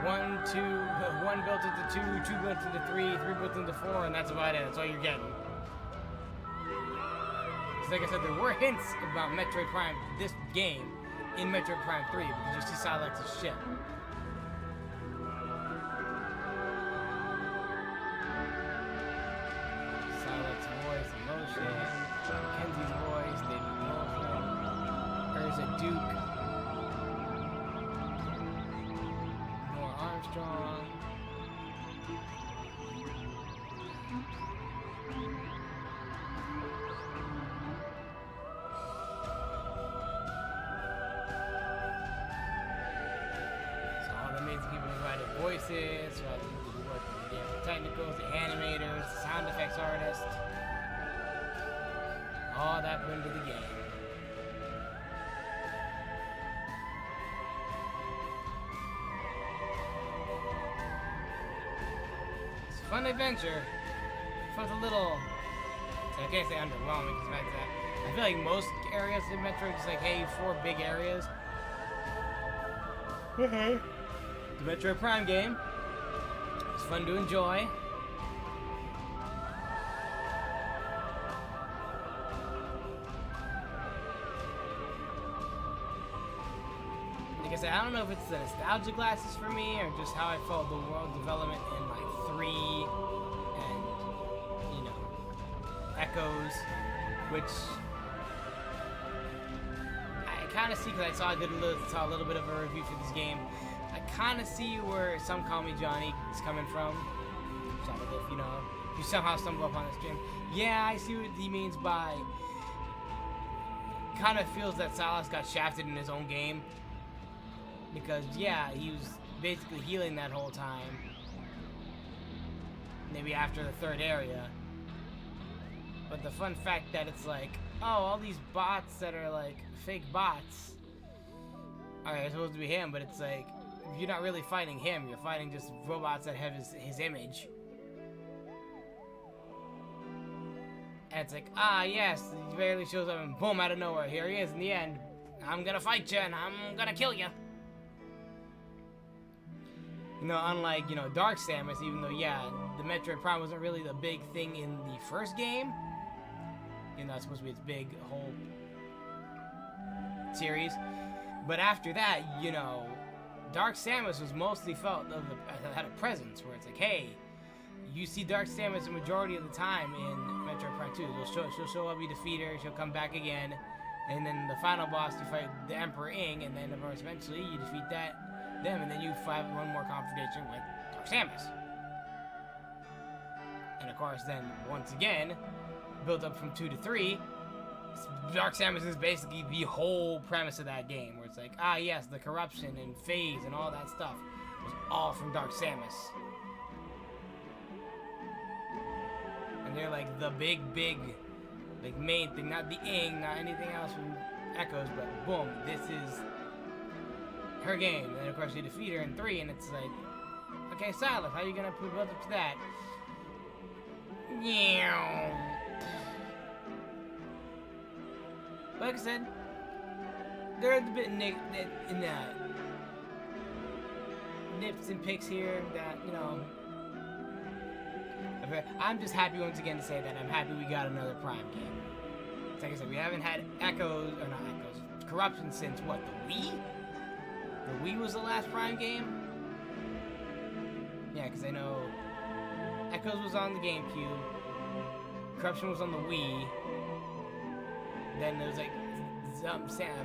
1 built into 2, 2 built into 3, 3 built into 4, and that's about it. That's all you're getting. Because like I said, there were hints about Metroid Prime, this game, in Metroid Prime 3, because you see Psylocke's ship. Kenzie's voice, David Wolfman, Urza Duke, Nora Armstrong, so all the amazing people provided voices, so all the people who worked on the game, the technicals, the animators, the sound effects artists. All that put into the game. It's a fun adventure. It felt a little, I can't say underwhelming, because I feel like most areas in Metro is like, hey, 4 big areas. The Metroid Prime game. It's fun to enjoy. Like I said, I don't know if it's the nostalgia glasses for me, or just how I felt the world development in like 3 and, you know, Echoes, which I kind of see, because I saw a little bit of a review for this game. I kind of see where Some Call Me Johnny is coming from. So if, you know, if you somehow stumble upon the stream, yeah, I see what he means by kind of feels that Salas got shafted in his own game. Because, yeah, he was basically healing that whole time. Maybe after the 3rd area. But the fun fact that it's like, oh, all these bots that are like fake bots are supposed to be him, but it's like, you're not really fighting him, you're fighting just robots that have his image. And it's like, ah, yes, he barely shows up and boom, out of nowhere, here he is in the end. I'm gonna fight you and I'm gonna kill you. You know, unlike, you know, Dark Samus, even though, yeah, the Metroid Prime wasn't really the big thing in the first game. You know, it's supposed to be its big whole series. But after that, you know, Dark Samus was mostly felt had a presence where it's like, hey, you see Dark Samus the majority of the time in Metroid Prime 2. She'll show up, you defeat her, she'll come back again. And then the final boss, you fight the Emperor Ing, and then, of course, eventually you defeat them, and then you fight one more confrontation with Dark Samus. And, of course, then, once again, built up from 2 to 3, Dark Samus is basically the whole premise of that game, where it's like, ah, yes, the corruption and phase and all that stuff was all from Dark Samus. And they're like the big, like, main thing, not the Ing, not anything else from Echoes, but boom, this is her game. And then, of course, you defeat her in 3, and it's like, okay, Silas, how are you gonna build up to that? Yeah. Like I said, there's a bit in that nips and picks here that, you know, I'm just happy once again to say that I'm happy we got another Prime game. Like I said, we haven't had corruption since what, the Wii? The Wii was the last Prime game? Yeah, because I know Echoes was on the GameCube, Corruption was on the Wii, then there was like,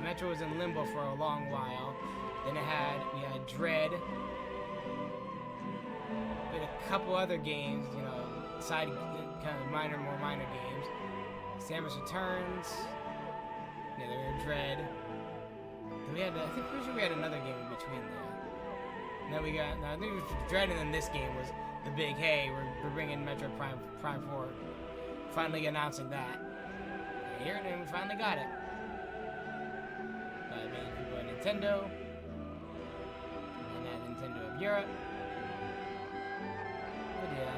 Metro was in limbo for a long while, then we had Dread, we had a couple other games, you know, side, kind of more minor games. Samus Returns. Yeah, there were Dread. Then we had, I think, pretty sure we had another game in between there. And then we got, I think it was Dread, and then this game was the big, hey, we're bringing Metro Prime 4. Finally announcing that. And here, and then we finally got it. Many people at Nintendo. And then Nintendo of Europe. But yeah.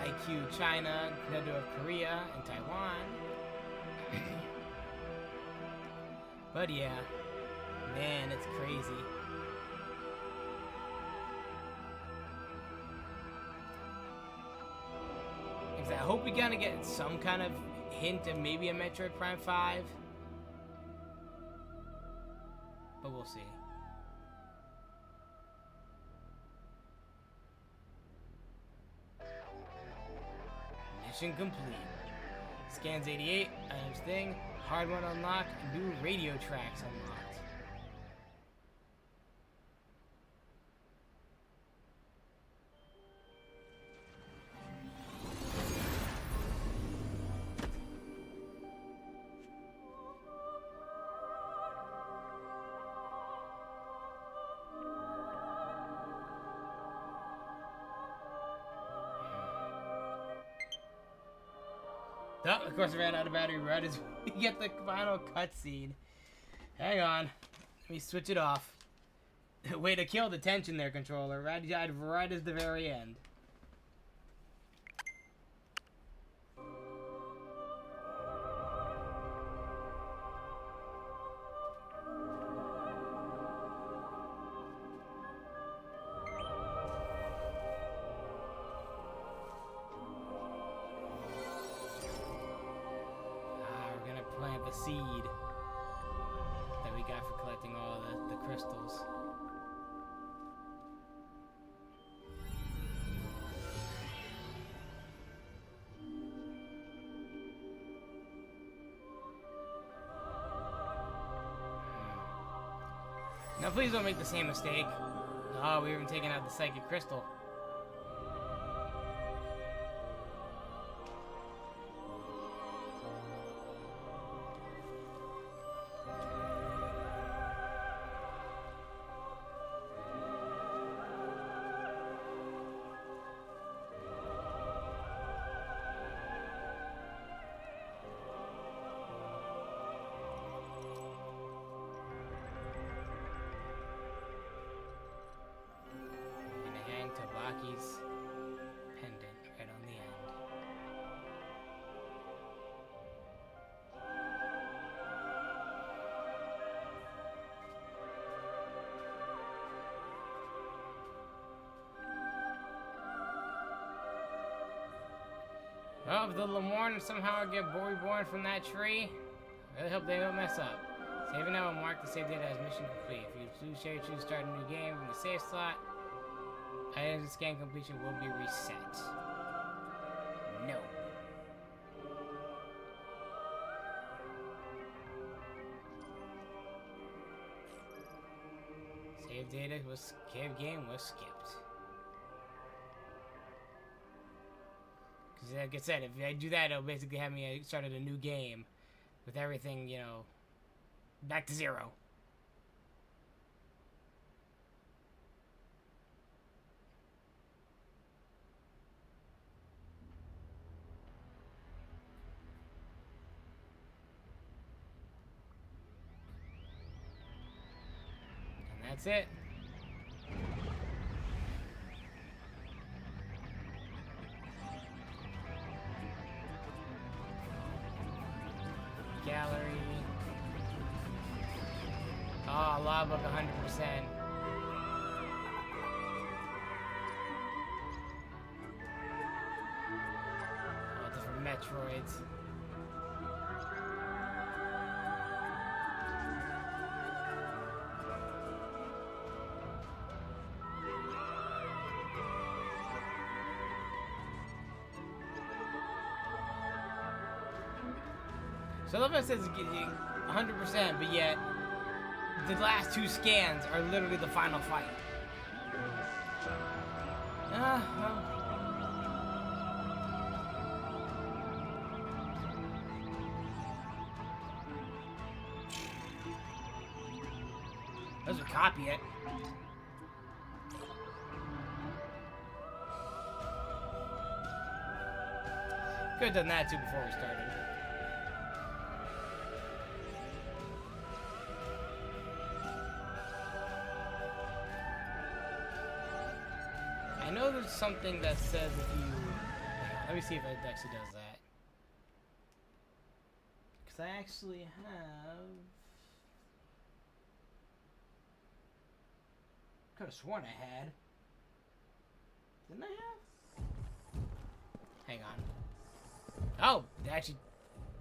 IQ China, Nintendo of Korea, and Taiwan. But yeah, man, it's crazy. I hope we're gonna get some kind of hint of maybe a Metroid Prime 5. But we'll see. Mission complete. Scans 88, items thing, hard one unlocked, new radio tracks unlocked. Oh, of course I ran out of battery right as we get the final cutscene. Hang on. Let me switch it off. Way to kill the tension there, controller. Right as the very end. The seed that we got for collecting all the crystals. Now please don't make the same mistake. Oh, we haven't taken out the psychic crystal. Tabaki's pendant right on the end. Oh, if the Lemorne somehow get reborn from that tree, I really hope they don't mess up. Saving now will mark the save data as mission complete. If you choose to start a new game from the save slot, items and scan completion will be reset. No. Save game was skipped. Because like I said, if I do that, it'll basically have me started a new game with everything, you know, back to zero. That's it. Oh, logbook 100%. Oh, different Metroids. So I love how it says 100%, but yet the last two scans are literally the final fight. Doesn't copy it. Could have done that too before we started. I know there's something that says if you... Let me see if it actually does that. Because I actually have... Could have sworn I had. Didn't I have? Hang on. Oh, they actually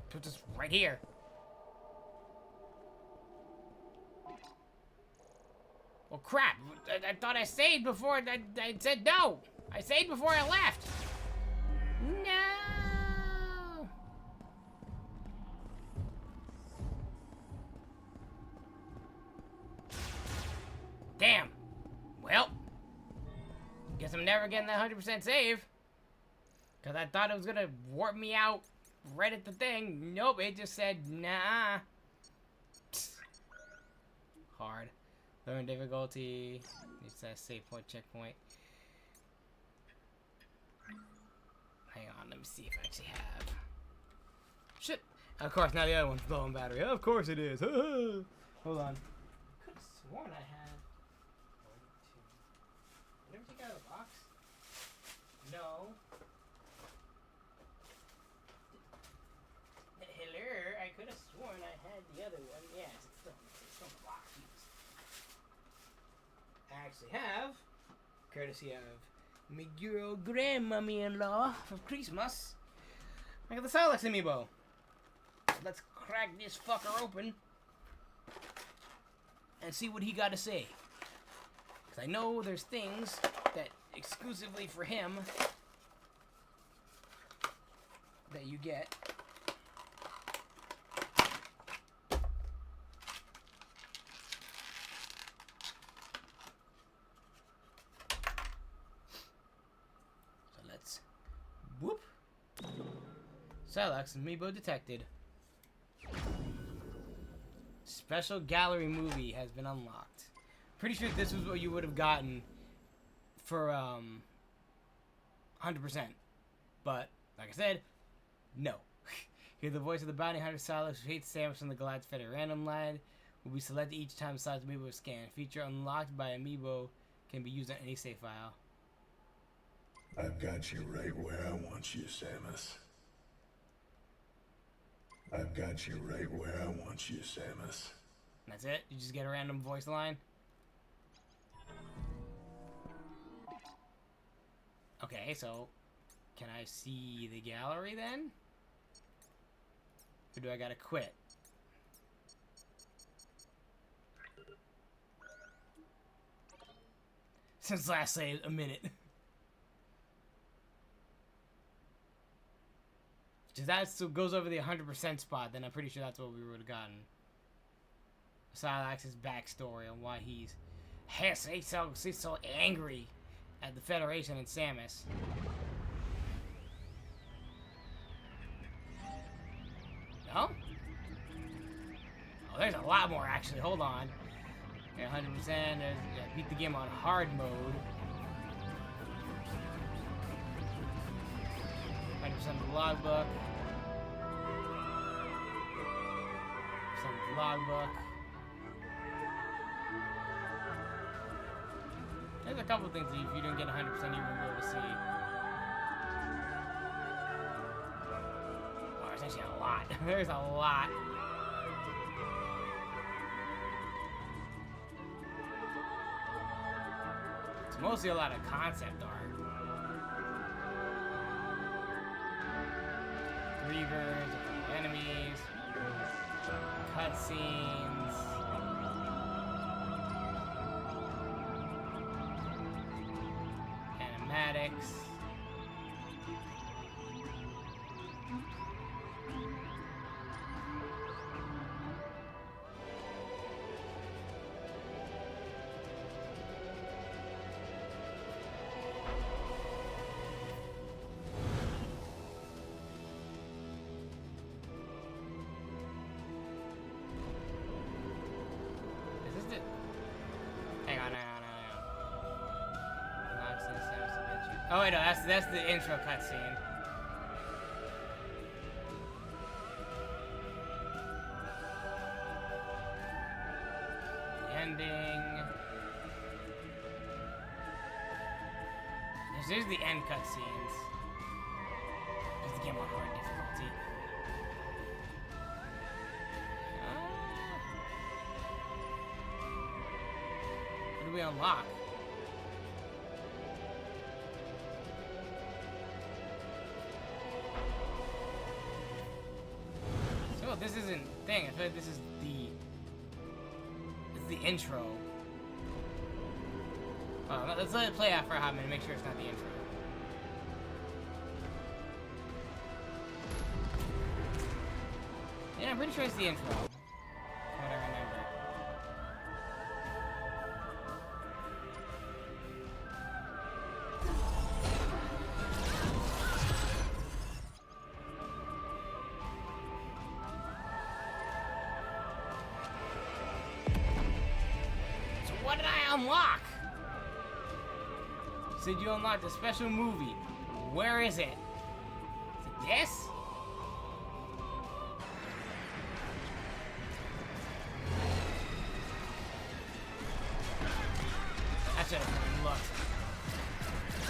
put this right here. Well, crap. I thought I saved before I said no. I saved before I left. No. Damn. Well, guess I'm never getting that 100% save. Because I thought it was going to warp me out right at the thing. Nope, it just said, nah. Psst. Hard. Learn difficulty. It says save point, checkpoint. Hang on, let me see if I actually have. Shit. Of course, now the other one's blowing battery. Of course it is. Hold on. I could have sworn I had. Did I ever take it out of the box? No. Hello, I could have sworn I had the other one. Yes, it's still in the box. I actually have, courtesy of my girl grandmummy-in-law for Christmas, I got the Silex amiibo. Let's crack this fucker open and see what he got to say. Because I know there's things that exclusively for him that you get. Whoop. Silex amiibo detected. Special gallery movie has been unlocked. Pretty sure this was what you would have gotten for 100%. But like I said, no. Hear the voice of the bounty hunter Silex, who hates Samus from the Galactic Federation. Random line will be selected each time Silex amiibo is scanned. Feature unlocked by amiibo can be used on any save file. I've got you right where I want you, Samus. I've got you right where I want you, Samus. That's it? You just get a random voice line? Okay, so can I see the gallery then? Or do I gotta quit? Since last save, a minute. If that still goes over the 100% spot, then I'm pretty sure that's what we would have gotten. Silax's backstory on why he's so angry at the Federation and Samus. No? Oh, there's a lot more actually. Hold on. Okay, 100%. Beat the game on hard mode. 100% of the logbook. Some of the logbook. There's a couple things that if you didn't get 100%, you wouldn't be able to see. Oh, there's actually a lot. There's a lot. Mostly a lot of concept art. Reavers, enemies, cutscenes. Animatics. Is this the... Hang on. Oh wait, no, that's the intro cutscene. The ending. There's the end cutscenes. There's the game on hard difficulty. What do we unlock? So this isn't thing. I feel like this is the intro. Let's let it play out for a hot minute. Make sure it's not the intro. Yeah, I'm pretty sure it's the intro. From what I remember. So what did I unlock? You said you unlocked a special movie. Where is it? Is it this? I should have looked.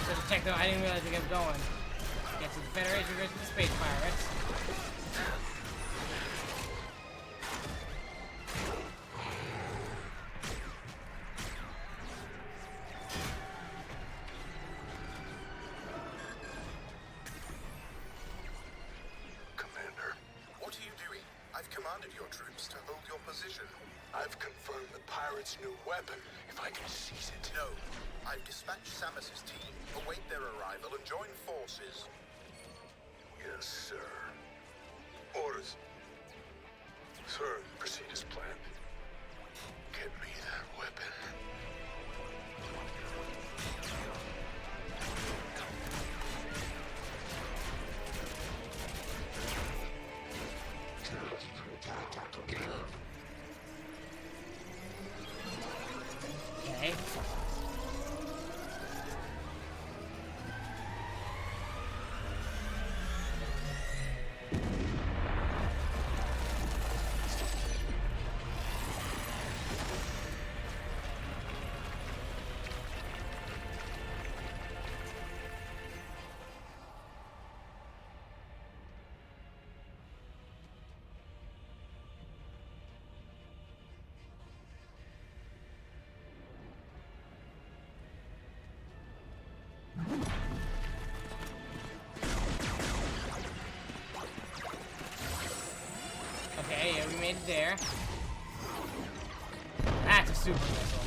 Should have checked out. I didn't realize it kept going. Get to the Federation versus the Space Pirates. Commander, what are you doing? I've commanded your troops to hold your position. I've confirmed the pirates' new weapon. If I can seize it. No. I've dispatched Samus's team. Await their arrival and join forces. Yes, sir. Orders. Sir, proceed as planned. Get me that weapon. Okay. Okay, yeah, we made it there. That's a super missile.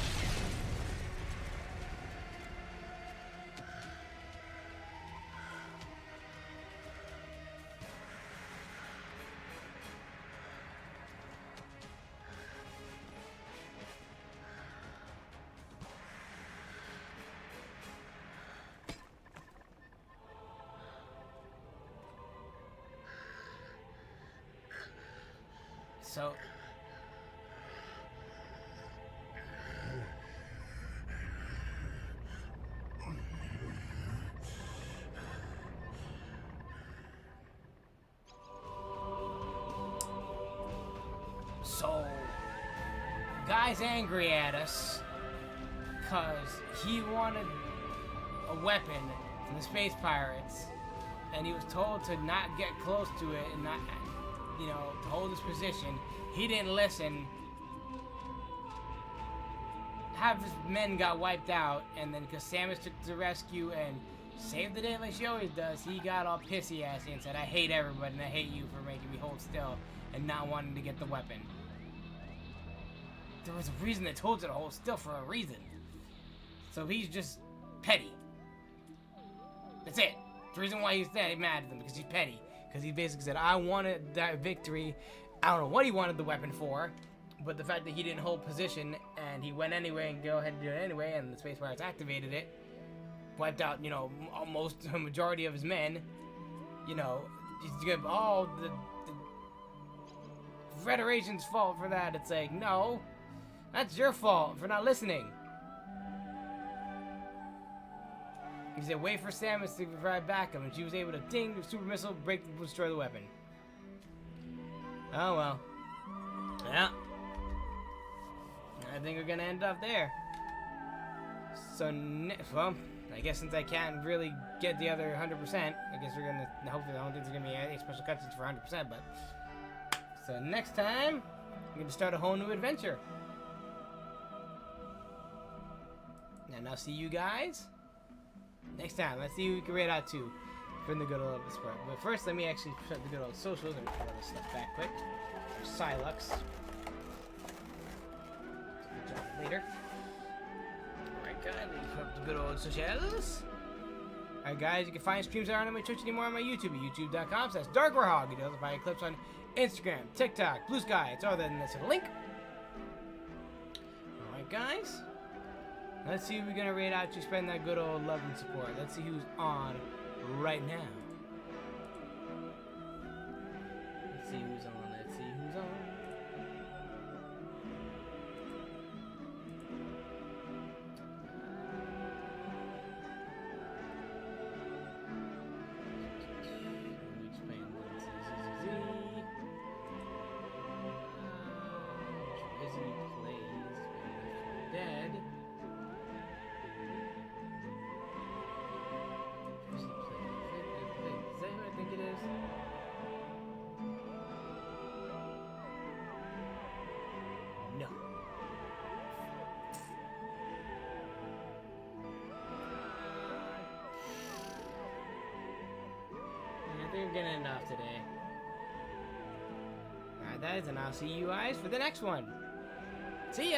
So guy's angry at us because he wanted a weapon from the space pirates, and he was told to not get close to it and not, you know, to hold his position. He didn't listen. half his men got wiped out, and then because Samus took to the rescue and saved the day like she always does, he got all pissy-assy and said, I hate everybody and I hate you for making me hold still and not wanting to get the weapon. There was a reason they told you to hold still for a reason. So he's just petty. That's it. The reason why he's mad at them, because he's petty. Because he basically said, I wanted that victory. I don't know what he wanted the weapon for, but the fact that he didn't hold position and he went anyway and go ahead and do it anyway, and the Space Pirates activated it, wiped out, you know, almost a majority of his men. You know, he's gonna the Federation's fault for that. It's like, no, that's your fault for not listening. He said, wait for Samus to revive back him, and she was able to ding the super missile, destroy the weapon. Oh well. Yeah. I think we're gonna end up there. So, well, I guess since I can't really get the other 100%, I guess we're gonna, hopefully I don't think there's gonna be any special cutscenes for 100%, but. So next time, we're gonna start a whole new adventure. And I'll see you guys next time. Let's see who we can rate out to from the good old sport. But first, let me actually put the good old socials and put all this stuff back quick. Silux. Good job later. Alright, guys, let me put up the good old socials. Alright, guys, you can find streams that aren't on my Twitch anymore on my YouTube at youtube.com/darkwarhog. You can also find clips on Instagram, TikTok, Blue Sky. It's all that in this link. Alright, guys. Let's see who we're gonna rate out to spend that good old love and support. Let's see who's on right now. Let's see who's on. Let's see who's on. Dead. Is that who I think it is? No. I think we're gonna end off today. Alright, that is, and I'll see you guys for the next one. See ya!